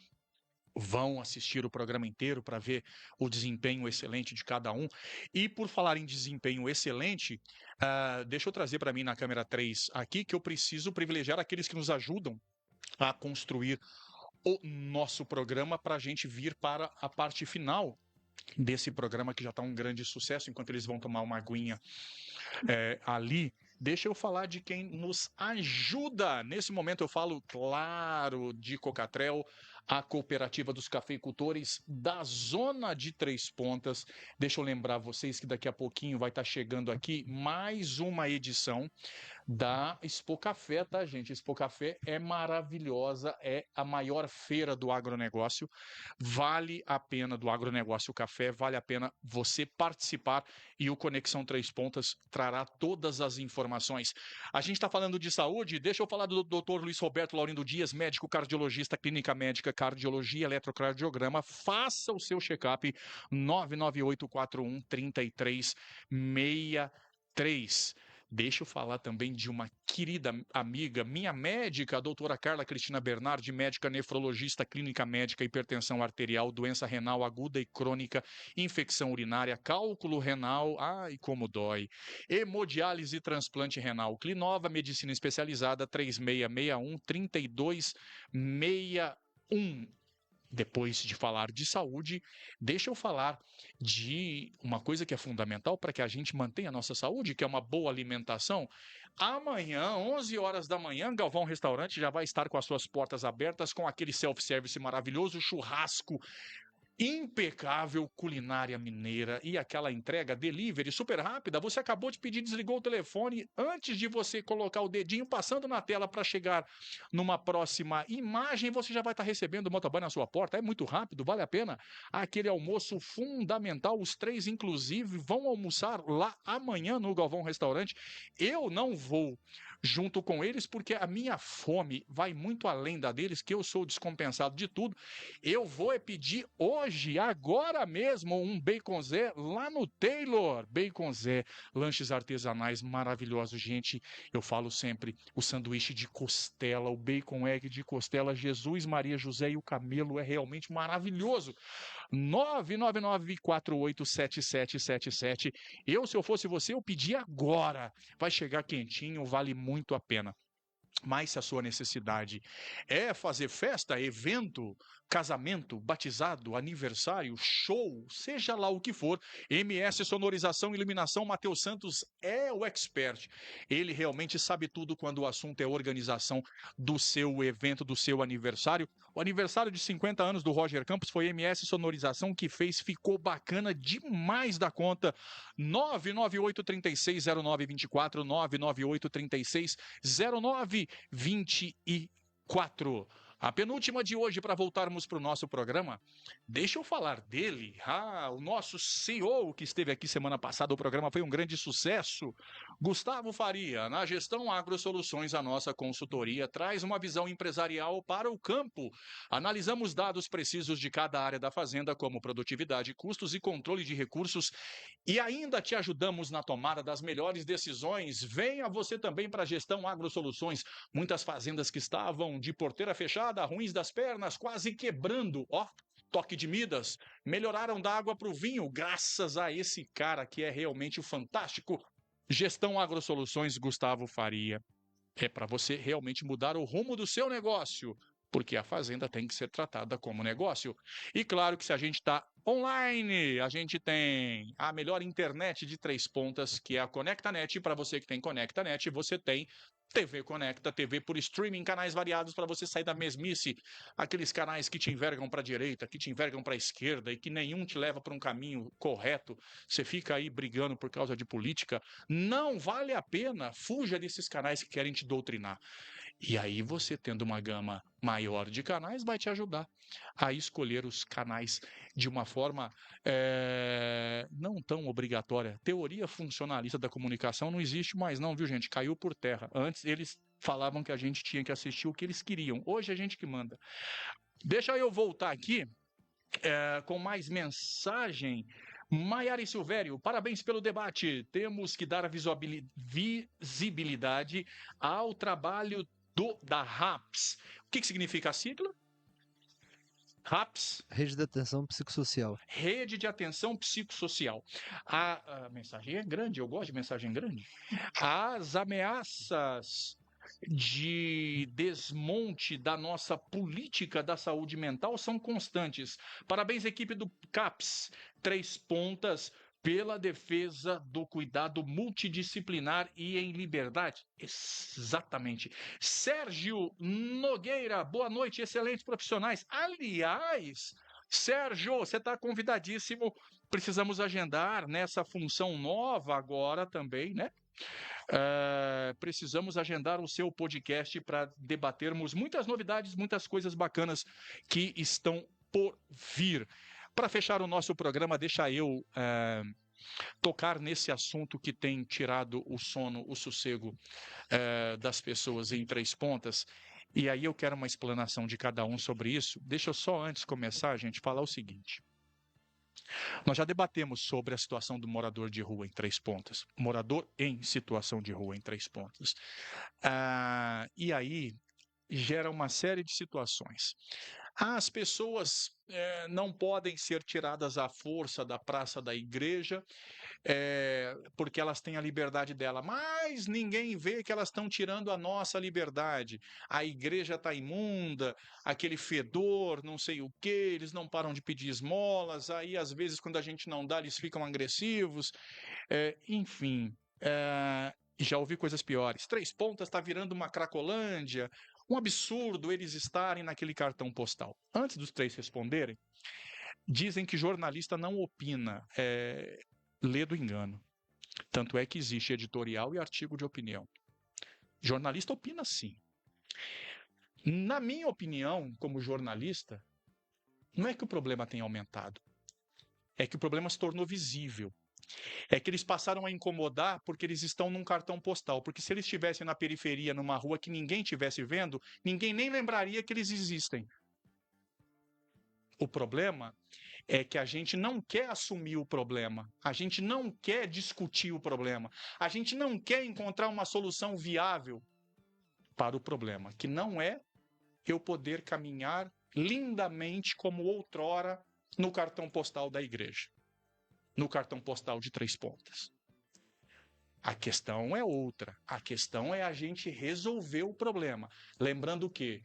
vão assistir o programa inteiro para ver o desempenho excelente de cada um. E por falar em desempenho excelente, deixa eu trazer para mim na câmera 3 aqui que eu preciso privilegiar aqueles que nos ajudam a construir o nosso programa para a gente vir para a parte final desse programa que já está um grande sucesso, enquanto eles vão tomar uma aguinha ali. Deixa eu falar de quem nos ajuda. Nesse momento eu falo, claro, de Cocatrel, a cooperativa dos cafeicultores da zona de Três Pontas. Deixa eu lembrar vocês que daqui a pouquinho vai estar chegando aqui mais uma edição da Expo Café, tá, gente? Expo Café é maravilhosa, é a maior feira do agronegócio. Vale a pena do agronegócio café, vale a pena você participar e o Conexão Três Pontas trará todas as informações. A gente está falando de saúde, deixa eu falar do Dr. Luiz Roberto Laurindo Dias, médico cardiologista, clínica médica, cardiologia, eletrocardiograma. Faça o seu check-up 99841-3363. Deixa eu falar também de uma querida amiga, minha médica, a doutora Carla Cristina Bernardi, médica nefrologista, clínica médica, hipertensão arterial, doença renal aguda e crônica, infecção urinária, cálculo renal, ai como dói, hemodiálise e transplante renal, Clinova, medicina especializada, 3661-3261. Depois de falar de saúde, deixa eu falar de uma coisa que é fundamental para que a gente mantenha a nossa saúde, que é uma boa alimentação. Amanhã, 11 horas da manhã, Galvão Restaurante já vai estar com as suas portas abertas, com aquele self-service maravilhoso, churrasco impecável, culinária mineira e aquela entrega delivery super rápida. Você acabou de pedir, desligou o telefone, antes de você colocar o dedinho passando na tela para chegar numa próxima imagem, você já vai estar recebendo o motoboy na sua porta. É muito rápido, vale a pena. Aquele almoço fundamental, os três inclusive vão almoçar lá amanhã no Galvão Restaurante. Eu não vou junto com eles, porque a minha fome vai muito além da deles, que eu sou descompensado de tudo. Eu vou pedir hoje, agora mesmo, um Bacon Zé lá no Taylor. Bacon Zé, lanches artesanais maravilhosos, gente. Eu falo sempre, o sanduíche de costela, o bacon egg de costela, Jesus, Maria, José e o Camelo é realmente maravilhoso. 999487777. Se eu fosse você, eu pedi agora. Vai chegar quentinho, vale muito a pena. Mas se a sua necessidade é fazer festa, evento, casamento, batizado, aniversário, show, seja lá o que for, MS Sonorização e Iluminação, Matheus Santos é o expert. Ele realmente sabe tudo quando o assunto é organização do seu evento, do seu aniversário. O aniversário de 50 anos do Roger Campos foi MS Sonorização que fez, ficou bacana demais da conta. 998360924, 998360924. A penúltima de hoje, para voltarmos para o nosso programa, deixa eu falar dele, o nosso CEO que esteve aqui semana passada, o programa foi um grande sucesso. Gustavo Faria, na Gestão AgroSoluções, a nossa consultoria, traz uma visão empresarial para o campo. Analisamos dados precisos de cada área da fazenda, como produtividade, custos e controle de recursos, e ainda te ajudamos na tomada das melhores decisões. Venha você também para a Gestão AgroSoluções. Muitas fazendas que estavam de porteira fechada, ruins das pernas, quase quebrando, toque de Midas, melhoraram da água para o vinho, graças a esse cara que é realmente fantástico. Gestão AgroSoluções, Gustavo Faria. É para você realmente mudar o rumo do seu negócio, porque a fazenda tem que ser tratada como negócio. E claro que se a gente está online, a gente tem a melhor internet de Três Pontas, que é a ConectaNet. Para você que tem ConectaNet, você tem TV Conecta, TV por streaming, canais variados para você sair da mesmice, aqueles canais que te envergam para a direita, que te envergam para a esquerda e que nenhum te leva para um caminho correto. Você fica aí brigando por causa de política. Não vale a pena, fuja desses canais que querem te doutrinar. E aí você tendo uma gama maior de canais vai te ajudar a escolher os canais de uma forma não tão obrigatória. Teoria funcionalista da comunicação não existe mais não, viu gente? Caiu por terra. Antes eles falavam que a gente tinha que assistir o que eles queriam. Hoje é a gente que manda. Deixa eu voltar aqui com mais mensagem. Maiara e Silvério, parabéns pelo debate. Temos que dar visibilidade ao trabalho da RAPS. O que significa a sigla? RAPS? Rede de Atenção Psicossocial. Rede de Atenção Psicossocial. A mensagem é grande, eu gosto de mensagem grande. As ameaças de desmonte da nossa política da saúde mental são constantes. Parabéns, equipe do CAPS, 3 pontas, pela defesa do cuidado multidisciplinar e em liberdade. Exatamente. Sérgio Nogueira, boa noite, excelentes profissionais. Aliás, Sérgio, você está convidadíssimo. Precisamos agendar nessa função nova agora também, né? Precisamos agendar o seu podcast para debatermos muitas novidades, muitas coisas bacanas que estão por vir. Para fechar o nosso programa, deixa eu tocar nesse assunto que tem tirado o sono, o sossego das pessoas em 3 pontas. E aí eu quero uma explanação de cada um sobre isso. Deixa eu só, antes de começar, gente, falar o seguinte. Nós já debatemos sobre a situação do morador de rua em 3 pontas. Morador em situação de rua em 3 pontas. E aí gera uma série de situações. As pessoas não podem ser tiradas à força da praça da igreja, porque elas têm a liberdade dela, mas ninguém vê que elas estão tirando a nossa liberdade. A igreja está imunda, aquele fedor, não sei o quê, eles não param de pedir esmolas, aí às vezes quando a gente não dá eles ficam agressivos, enfim, já ouvi coisas piores. 3 pontas está virando uma Cracolândia, um absurdo eles estarem naquele cartão postal. Antes dos 3 responderem, dizem que jornalista não opina, lê do engano. Tanto é que existe editorial e artigo de opinião. Jornalista opina sim. Na minha opinião, como jornalista, não é que o problema tenha aumentado. É que o problema se tornou visível. É que eles passaram a incomodar porque eles estão num cartão postal. Porque se eles estivessem na periferia, numa rua que ninguém estivesse vendo, ninguém nem lembraria que eles existem. O problema é que a gente não quer assumir o problema, a gente não quer discutir o problema, a gente não quer encontrar uma solução viável para o problema, que não é eu poder caminhar lindamente como outrora no cartão postal da igreja, no cartão postal de 3 pontas. A questão é outra, a questão é a gente resolver o problema, lembrando que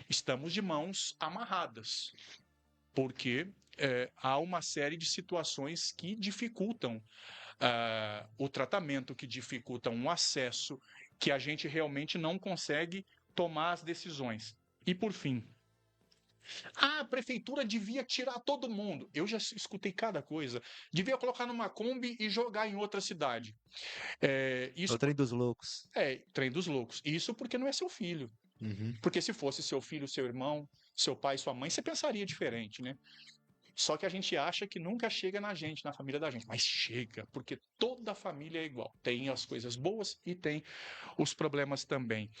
estamos de mãos amarradas, porque há uma série de situações que dificultam o tratamento, que dificultam o acesso, que a gente realmente não consegue tomar as decisões. E, por fim, a prefeitura devia tirar todo mundo. Eu já escutei cada coisa. Devia colocar numa Kombi e jogar em outra cidade. O trem dos loucos. Trem dos loucos. Isso porque não é seu filho. Uhum. Porque se fosse seu filho, seu irmão, seu pai, sua mãe, você pensaria diferente, né? Só que a gente acha que nunca chega na gente, na família da gente. Mas chega, porque toda família é igual. Tem as coisas boas e tem os problemas também.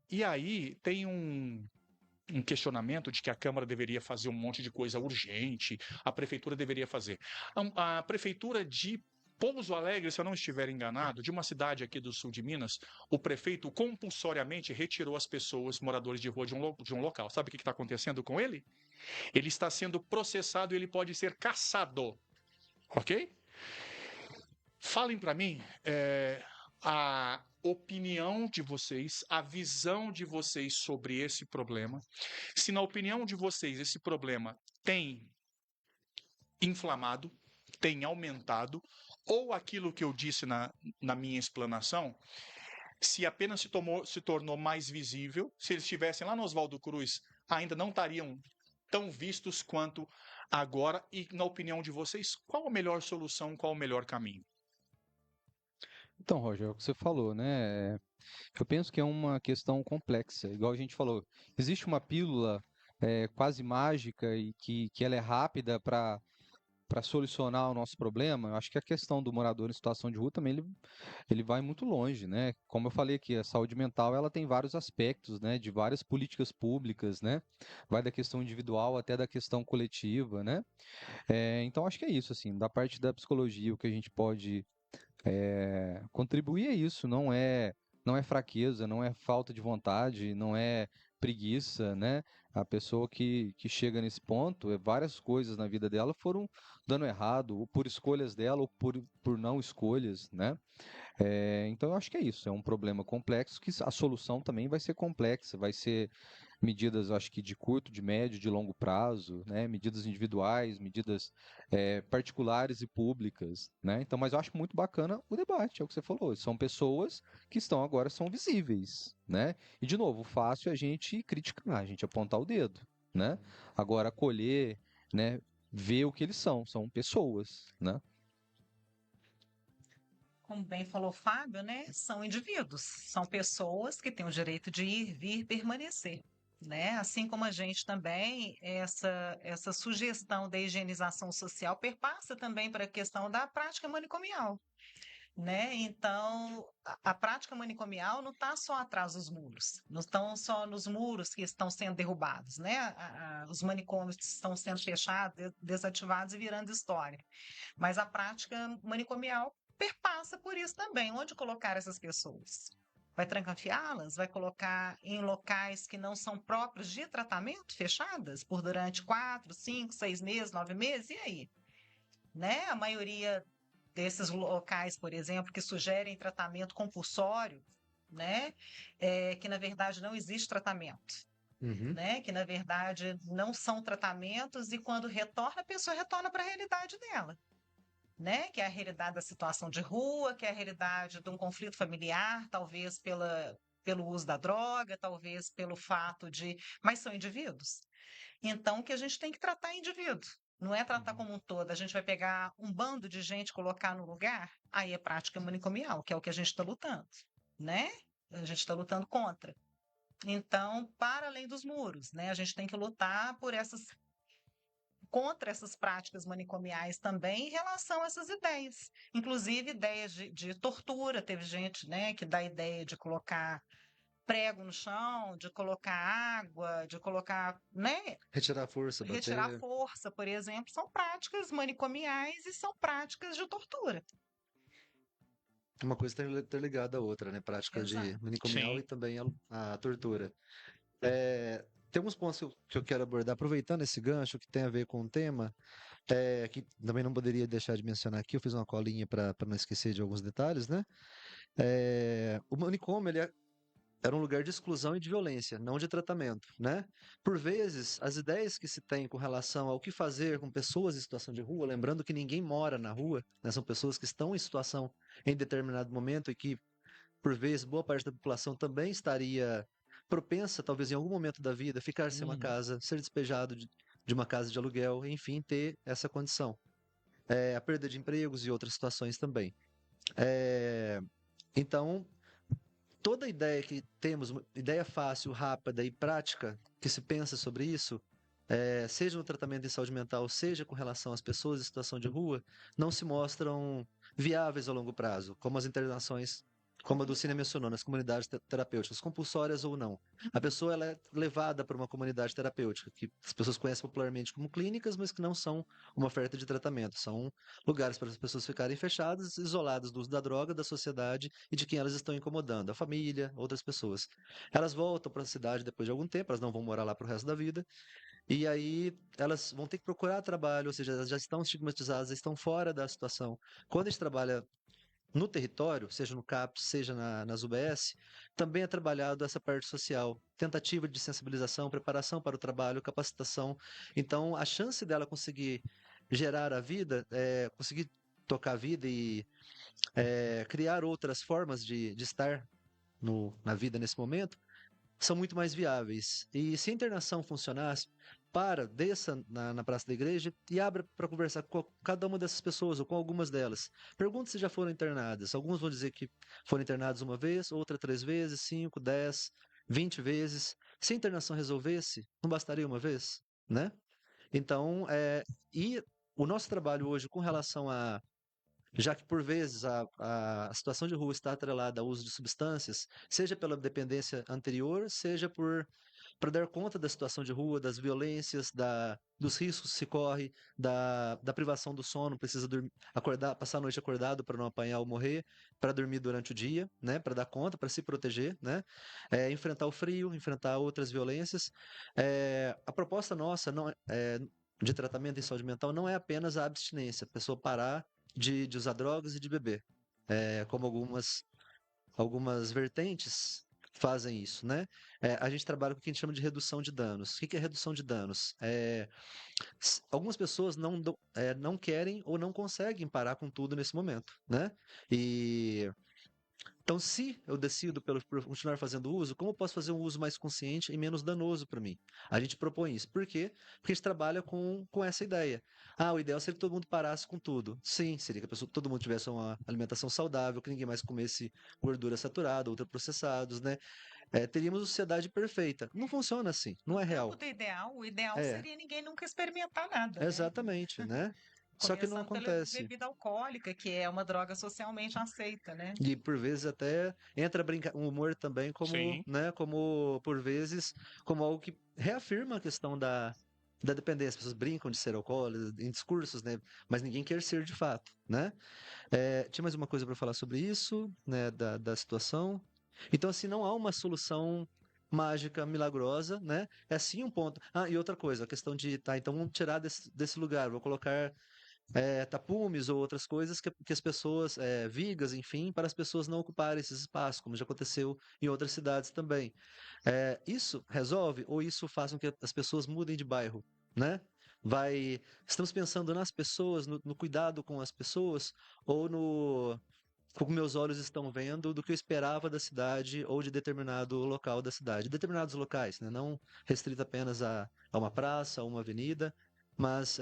E aí tem um questionamento de que a Câmara deveria fazer um monte de coisa urgente, a Prefeitura deveria fazer. A Prefeitura de Pouso Alegre, se eu não estiver enganado, de uma cidade aqui do sul de Minas, o prefeito compulsoriamente retirou as pessoas, moradores de rua, de um local. Sabe o que está acontecendo com ele? Ele está sendo processado e ele pode ser cassado. Ok? Falem para mim a opinião de vocês, a visão de vocês sobre esse problema. Se na opinião de vocês esse problema tem inflamado, tem aumentado, ou aquilo que eu disse na minha explanação, se apenas se tornou mais visível, se eles estivessem lá no Oswaldo Cruz, ainda não estariam tão vistos quanto agora, e na opinião de vocês, qual a melhor solução, qual o melhor caminho? Então, Roger, é o que você falou, né? Eu penso que é uma questão complexa. Igual a gente falou, existe uma pílula quase mágica e que ela é rápida para solucionar o nosso problema. Eu acho que a questão do morador em situação de rua também ele vai muito longe, né? Como eu falei aqui, a saúde mental ela tem vários aspectos, né? De várias políticas públicas, né? Vai da questão individual até da questão coletiva, né? Então acho que é isso, assim, da parte da psicologia, o que a gente pode contribuir é isso, não é fraqueza, não é falta de vontade, não é preguiça, né? A pessoa que chega nesse ponto, várias coisas na vida dela foram dando errado, ou por escolhas dela, ou por não escolhas, né? Então eu acho que é isso, é um problema complexo que a solução também vai ser complexa, vai ser medidas, acho que de curto, de médio, de longo prazo, né? Medidas individuais, medidas particulares e públicas, né? Então, mas eu acho muito bacana o debate, é o que você falou. São pessoas que estão agora são visíveis, né? E de novo, fácil é a gente criticar, a gente apontar o dedo, né? Agora acolher, né? Ver o que eles são pessoas, né? Como bem falou o Fábio, né? São indivíduos, são pessoas que têm o direito de ir, vir, permanecer. Né? Assim como a gente também, essa sugestão da higienização social perpassa também para a questão da prática manicomial. Né? Então, a prática manicomial não está só atrás dos muros, não estão só nos muros que estão sendo derrubados, né? Os manicômios estão sendo fechados, desativados e virando história. Mas a prática manicomial perpassa por isso também. Onde colocar essas pessoas? Vai trancafiá-las? Vai colocar em locais que não são próprios de tratamento, fechadas, por durante 4, 5, 6 meses, 9 meses? E aí? Né? A maioria desses locais, por exemplo, que sugerem tratamento compulsório, né? Que na verdade não existe tratamento. Uhum. Né? Que na verdade não são tratamentos e quando retorna, a pessoa retorna para a realidade dela. Né? Que é a realidade da situação de rua, que é a realidade de um conflito familiar, talvez pelo uso da droga, talvez pelo fato de. Mas são indivíduos. Então, que a gente tem que tratar indivíduo. Não é tratar como um todo. A gente vai pegar um bando de gente, colocar no lugar, aí é prática manicomial, que é o que a gente está lutando. Né? A gente está lutando contra. Então, para além dos muros, né? A gente tem que lutar contra essas práticas manicomiais também em relação a essas ideias. Inclusive ideias de tortura. Teve gente, né, que dá a ideia de colocar prego no chão, de colocar água, de colocar, né, Retirar a força, retirar bater. força, por exemplo, são práticas manicomiais e são práticas de tortura. Uma coisa tem interligada à outra, né? Prática de Exato. manicomial Sim. e também a tortura. Tem alguns pontos que eu quero abordar, aproveitando esse gancho que tem a ver com o tema, que também não poderia deixar de mencionar aqui, eu fiz uma colinha para não esquecer de alguns detalhes, né? O manicômio, era um lugar de exclusão e de violência, não de tratamento, né? Por vezes, as ideias que se tem com relação ao que fazer com pessoas em situação de rua, lembrando que ninguém mora na rua, né? São pessoas que estão em situação em determinado momento e que, por vezes, boa parte da população também estaria propensa, talvez em algum momento da vida, ficar sem uma Uhum. casa, ser despejado de uma casa de aluguel, enfim, ter essa condição. A perda de empregos e outras situações também. É, Então, toda ideia que temos, uma ideia fácil, rápida e prática que se pensa sobre isso, seja no tratamento em saúde mental, seja com relação às pessoas em situação de rua, não se mostram viáveis a longo prazo, como as internações, como a do Cine mencionou, nas comunidades terapêuticas, compulsórias ou não. A pessoa ela é levada para uma comunidade terapêutica, que as pessoas conhecem popularmente como clínicas, mas que não são uma oferta de tratamento, são lugares para as pessoas ficarem fechadas, isoladas do uso da droga, da sociedade e de quem elas estão incomodando, a família, outras pessoas. Elas voltam para a cidade depois de algum tempo, elas não vão morar lá para o resto da vida, e aí elas vão ter que procurar trabalho, ou seja, elas já estão estigmatizadas, estão fora da situação. Quando a gente trabalha no território, seja no CAPS, seja nas UBS, também é trabalhado essa parte social, tentativa de sensibilização, preparação para o trabalho, capacitação. Então, a chance dela conseguir gerar a vida, conseguir tocar a vida e criar outras formas de estar na vida nesse momento, são muito mais viáveis. E se a internação funcionasse, desça na praça da igreja e abra para conversar com cada uma dessas pessoas ou com algumas delas. Pergunte se já foram internadas. Alguns vão dizer que foram internados uma vez, outra 3 vezes, 5, 10, 20 vezes. Se a internação resolvesse, não bastaria uma vez, né? Então, e o nosso trabalho hoje com relação a já que por vezes a situação de rua está atrelada ao uso de substâncias, seja pela dependência anterior, seja para dar conta da situação de rua, das violências, dos riscos que se corre, da privação do sono, precisa acordar, passar a noite acordado para não apanhar ou morrer, para dormir durante o dia, né, para dar conta, para se proteger, né, enfrentar o frio, enfrentar outras violências. A proposta nossa de tratamento em saúde mental não é apenas a abstinência, a pessoa parar de usar drogas e de beber, como algumas vertentes fazem isso, né? A gente trabalha com o que a gente chama de redução de danos. O que é redução de danos? Algumas pessoas não querem ou não conseguem parar com tudo nesse momento, né? Então, se eu decido por continuar fazendo uso, como eu posso fazer um uso mais consciente e menos danoso para mim? A gente propõe isso. Por quê? Porque a gente trabalha com essa ideia. O ideal seria que todo mundo parasse com tudo. Sim, seria que todo mundo tivesse uma alimentação saudável, que ninguém mais comesse gordura saturada, ultraprocessados, né? Teríamos uma sociedade perfeita. Não funciona assim, não é real. O ideal É, seria ninguém nunca experimentar nada, né? exatamente, né? Só que não Começando pela acontece. bebida alcoólica, que é uma droga socialmente aceita, né? E por vezes até entra o humor também como, Sim. né, como por vezes, como algo que reafirma a questão da dependência. As pessoas brincam de ser alcoólatras em discursos, né, mas ninguém quer ser de fato, né? Tinha mais uma coisa para falar sobre isso, né, da situação. Então, assim, não há uma solução mágica, milagrosa, né? É sim um ponto. E outra coisa, a questão de, tá, então vamos tirar desse lugar, vou colocar tapumes ou outras coisas que as pessoas, vigas, enfim, para as pessoas não ocuparem esses espaços, como já aconteceu em outras cidades também. Isso resolve ou isso faz com que as pessoas mudem de bairro, né? Estamos pensando nas pessoas, no cuidado com as pessoas ou no como meus olhos estão vendo do que eu esperava da cidade ou de determinado local da cidade. Determinados locais, né? Não restrito apenas a uma praça, a uma avenida, mas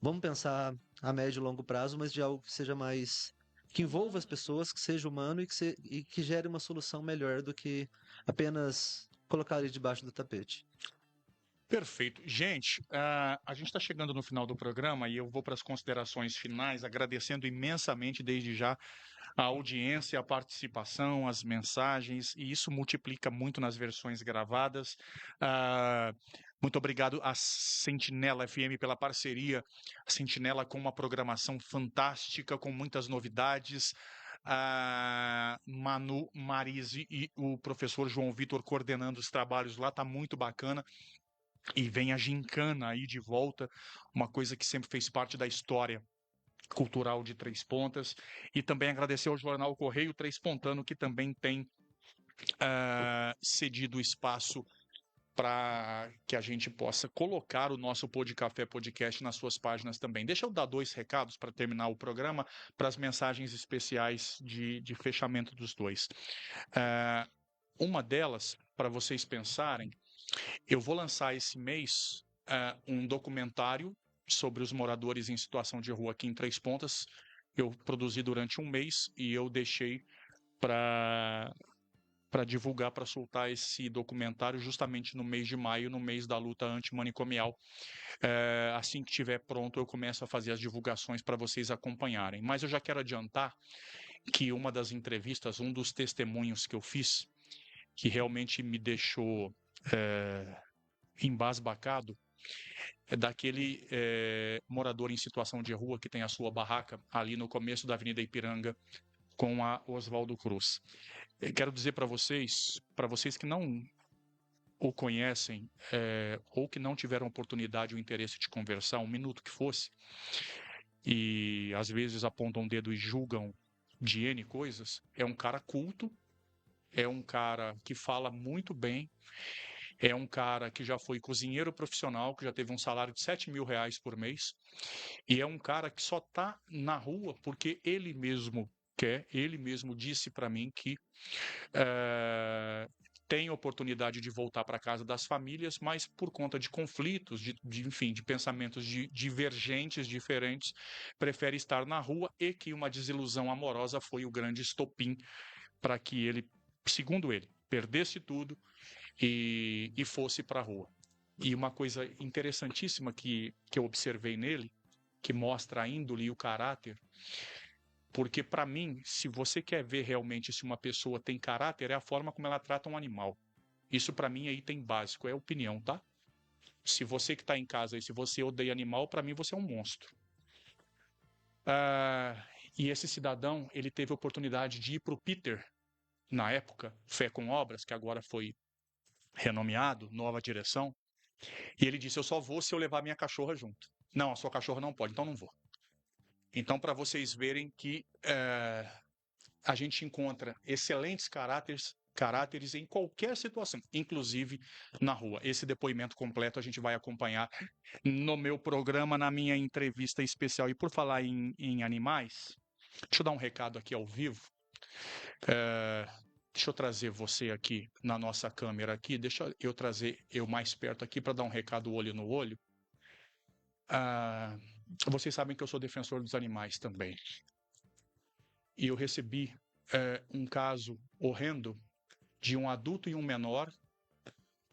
vamos pensar a médio e longo prazo, mas de algo que seja mais que envolva as pessoas, que seja humano e que gere uma solução melhor do que apenas colocar ele debaixo do tapete. Perfeito. Gente, a gente está chegando no final do programa e eu vou para as considerações finais, agradecendo imensamente desde já a audiência, a participação, as mensagens, e isso multiplica muito nas versões gravadas. Muito obrigado à Sentinela FM pela parceria. A Sentinela com uma programação fantástica, com muitas novidades. Manu, Marise e o professor João Vitor coordenando os trabalhos lá, tá muito bacana. E vem a gincana aí de volta, uma coisa que sempre fez parte da história cultural de Três Pontas. E também agradecer ao Jornal Correio Três Pontano, que também tem cedido espaço para que a gente possa colocar o nosso Podcafé Podcast nas suas páginas também. Deixa eu dar 2 recados para terminar o programa, para as mensagens especiais de fechamento dos dois. Uma delas, para vocês pensarem, eu vou lançar esse mês um documentário sobre os moradores em situação de rua aqui em Três Pontas. Eu produzi durante um mês e eu deixei para divulgar, para soltar esse documentário justamente no mês de maio, no mês da luta antimanicomial. Assim que estiver pronto, eu começo a fazer as divulgações para vocês acompanharem. Mas eu já quero adiantar que uma das entrevistas, um dos testemunhos que eu fiz, que realmente me deixou embasbacado, é daquele morador em situação de rua que tem a sua barraca ali no começo da Avenida Ipiranga com a Oswaldo Cruz. Eu quero dizer para vocês que não o conhecem ou que não tiveram oportunidade ou interesse de conversar, um minuto que fosse, e às vezes apontam o dedo e julgam de N coisas, é um cara culto, é um cara que fala muito bem, é um cara que já foi cozinheiro profissional, que já teve um salário de R$7.000 por mês, e é um cara que só está na rua porque ele mesmo quer, ele mesmo disse para mim que tem oportunidade de voltar para casa das famílias, mas por conta de conflitos, enfim, de pensamentos divergentes, diferentes, prefere estar na rua e que uma desilusão amorosa foi o grande estopim para que ele, segundo ele, perdesse tudo e fosse para a rua. E uma coisa interessantíssima que eu observei nele, que mostra a índole e o caráter, porque, para mim, se você quer ver realmente se uma pessoa tem caráter, é a forma como ela trata um animal. Isso, para mim, é item básico, é opinião, tá? Se você que está em casa e se você odeia animal, para mim você é um monstro. E esse cidadão, ele teve a oportunidade de ir para o Peter, na época, Fé com Obras, que agora foi renomeado, nova direção, e ele disse, eu só vou se eu levar minha cachorra junto. Não, a sua cachorra não pode, então não vou. Então, para vocês verem que a gente encontra excelentes caráteres em qualquer situação, inclusive na rua. Esse depoimento completo a gente vai acompanhar no meu programa, na minha entrevista especial. E por falar em animais, deixa eu dar um recado aqui ao vivo. Deixa eu trazer você aqui na nossa câmera aqui. Deixa eu trazer eu mais perto aqui para dar um recado olho no olho. Vocês sabem que eu sou defensor dos animais também. E eu recebi um caso horrendo de um adulto e um menor.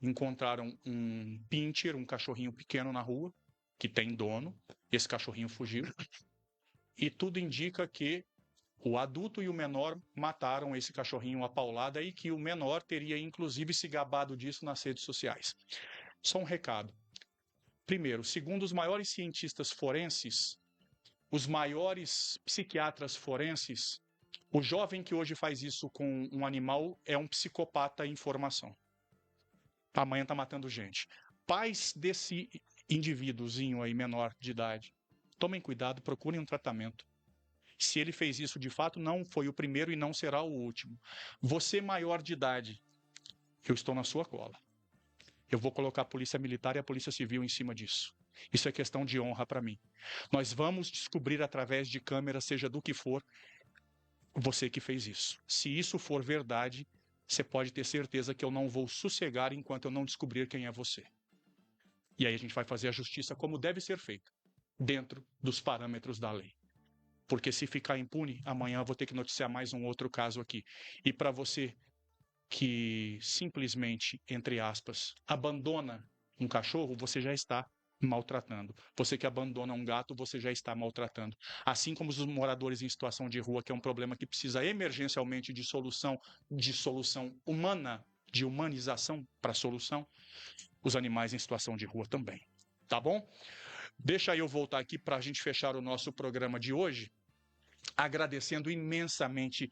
Encontraram um pincher, um cachorrinho pequeno na rua, que tem dono. Esse cachorrinho fugiu. E tudo indica que o adulto e o menor mataram esse cachorrinho à paulada e que o menor teria, inclusive, se gabado disso nas redes sociais. Só um recado. Primeiro, segundo os maiores cientistas forenses, os maiores psiquiatras forenses, o jovem que hoje faz isso com um animal é um psicopata em formação. Amanhã está matando gente. Pais desse indivíduozinho aí, menor de idade, tomem cuidado, procurem um tratamento. Se ele fez isso de fato, não foi o primeiro e não será o último. Você, maior de idade, eu estou na sua cola. Eu vou colocar a Polícia Militar e a Polícia Civil em cima disso. Isso é questão de honra para mim. Nós vamos descobrir através de câmeras, seja do que for, você que fez isso. Se isso for verdade, você pode ter certeza que eu não vou sossegar enquanto eu não descobrir quem é você. E aí a gente vai fazer a justiça como deve ser feita, dentro dos parâmetros da lei. Porque se ficar impune, amanhã eu vou ter que noticiar mais um outro caso aqui. E para você que simplesmente, entre aspas, abandona um cachorro, você já está maltratando. Você que abandona um gato, você já está maltratando. Assim como os moradores em situação de rua, que é um problema que precisa emergencialmente de solução humana, de humanização para solução, os animais em situação de rua também. Tá bom? Deixa eu voltar aqui para a gente fechar o nosso programa de hoje, agradecendo imensamente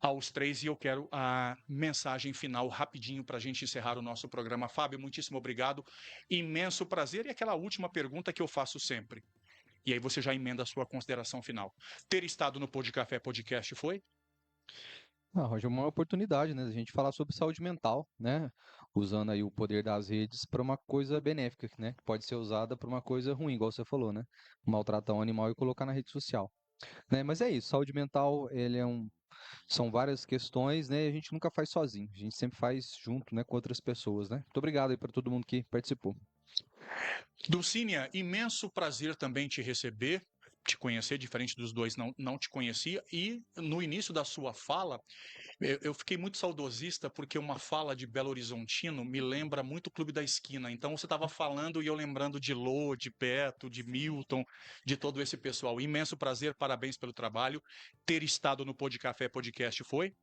aos três, e eu quero a mensagem final rapidinho para a gente encerrar o nosso programa. Fábio, muitíssimo obrigado, imenso prazer. E aquela última pergunta que eu faço sempre, e aí você já emenda a sua consideração final. Ter estado no Pod Café Podcast foi? Roger, uma oportunidade, né, da gente falar sobre saúde mental, né, usando aí o poder das redes para uma coisa benéfica, né, que pode ser usada para uma coisa ruim, igual você falou, né, maltratar um animal e colocar na rede social, né, mas é isso, saúde mental, são várias questões, né, e a gente nunca faz sozinho, a gente sempre faz junto, né, com outras pessoas, né. Muito obrigado aí para todo mundo que participou. Dulcínia, imenso prazer também te receber, te conhecer, diferente dos dois, não te conhecia, e no início da sua fala, eu fiquei muito saudosista porque uma fala de Belo Horizontino me lembra muito o Clube da Esquina. Então você estava falando e eu lembrando de Lô, de Beto, de Milton, de todo esse pessoal. Imenso prazer, parabéns pelo trabalho. Ter estado no Pod Café Podcast foi?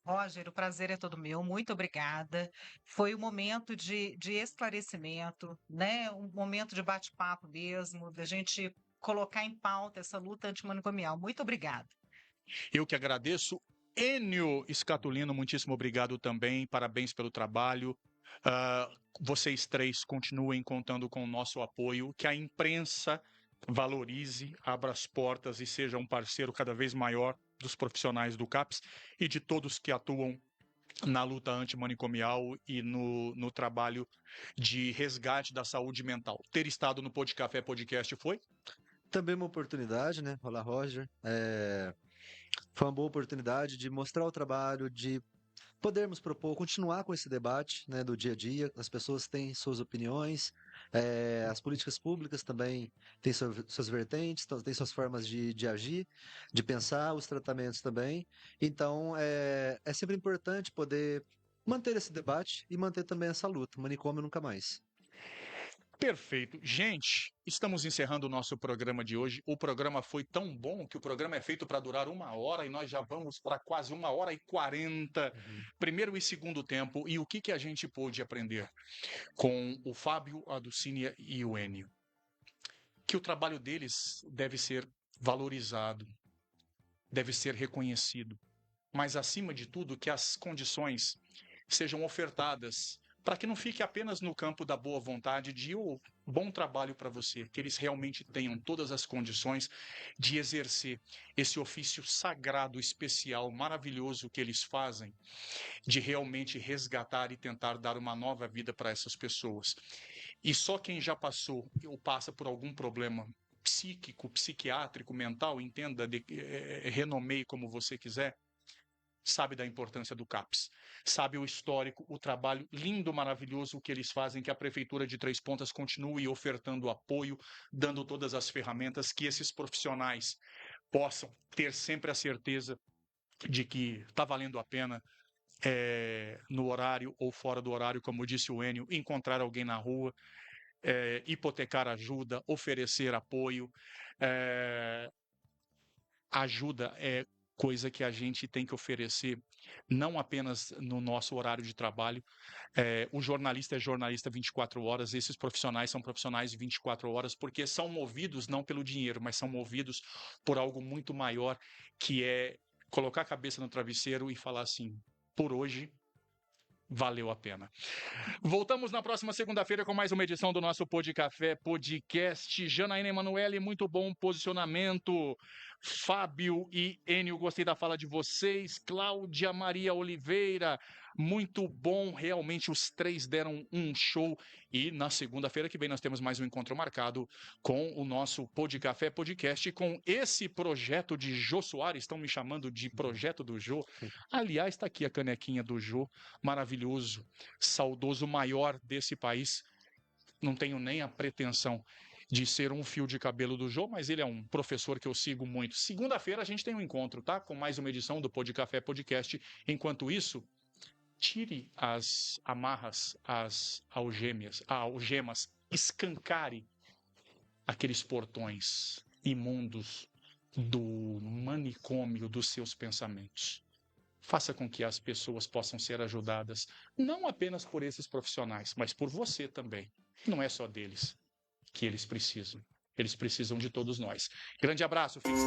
Roger, o prazer é todo meu, muito obrigada. Foi um momento de esclarecimento, né? Um momento de bate-papo mesmo, da gente colocar em pauta essa luta antimanicomial. Muito obrigada. Eu que agradeço. Enio Scatulino, muitíssimo obrigado também. Parabéns pelo trabalho. Vocês três continuem contando com o nosso apoio. Que a imprensa valorize, abra as portas e seja um parceiro cada vez maior dos profissionais do CAPS e de todos que atuam na luta antimanicomial e no trabalho de resgate da saúde mental. Ter estado no Pod Café Podcast foi? Também uma oportunidade, né? Olá, Roger. Foi uma boa oportunidade de mostrar o trabalho, de podermos propor, continuar com esse debate, né, do dia a dia. As pessoas têm suas opiniões, as políticas públicas também têm suas vertentes, têm suas formas de agir, de pensar, os tratamentos também. Então, é sempre importante poder manter esse debate e manter também essa luta. Manicômio nunca mais. Perfeito. Gente, estamos encerrando o nosso programa de hoje. O programa foi tão bom que o programa é feito para durar 1 hora e nós já vamos para quase 1 hora e 40, primeiro e segundo tempo. E o que a gente pôde aprender com o Fábio, a Dulcínia e o Enio? Que o trabalho deles deve ser valorizado, deve ser reconhecido, mas acima de tudo que as condições sejam ofertadas para que não fique apenas no campo da boa vontade de bom trabalho para você, que eles realmente tenham todas as condições de exercer esse ofício sagrado, especial, maravilhoso que eles fazem, de realmente resgatar e tentar dar uma nova vida para essas pessoas. E só quem já passou ou passa por algum problema psíquico, psiquiátrico, mental, entenda, renomeie como você quiser, sabe da importância do CAPS, sabe o histórico, o trabalho lindo, maravilhoso que eles fazem, que a Prefeitura de Três Pontas continue ofertando apoio, dando todas as ferramentas, que esses profissionais possam ter sempre a certeza de que está valendo a pena, no horário ou fora do horário, como disse o Enio, encontrar alguém na rua, hipotecar ajuda, oferecer apoio. Ajuda é coisa que a gente tem que oferecer, não apenas no nosso horário de trabalho. O jornalista é jornalista 24 horas, esses profissionais são profissionais de 24 horas, porque são movidos não pelo dinheiro, mas são movidos por algo muito maior, que é colocar a cabeça no travesseiro e falar assim, por hoje valeu a pena. Voltamos na próxima segunda-feira com mais uma edição do nosso Pod Café Podcast. Janaína Emanuele, muito bom posicionamento. Fábio e Enio, gostei da fala de vocês. Cláudia Maria Oliveira, muito bom. Realmente os três deram um show. E na segunda-feira que vem nós temos mais um encontro marcado com o nosso Pod Café Podcast, com esse projeto de Jô Soares. Estão me chamando de projeto do Jô. Aliás, está aqui a canequinha do Jô, maravilhoso, saudoso, maior desse país. Não tenho nem a pretensão de ser um fio de cabelo do Jô, mas ele é um professor que eu sigo muito. Segunda-feira a gente tem um encontro, tá? Com mais uma edição do Pod Café Podcast. Enquanto isso, tire as amarras, as algemas, escancare aqueles portões imundos do manicômio dos seus pensamentos. Faça com que as pessoas possam ser ajudadas, não apenas por esses profissionais, mas por você também. Não é só deles que eles precisam de todos nós. Grande abraço, filhos.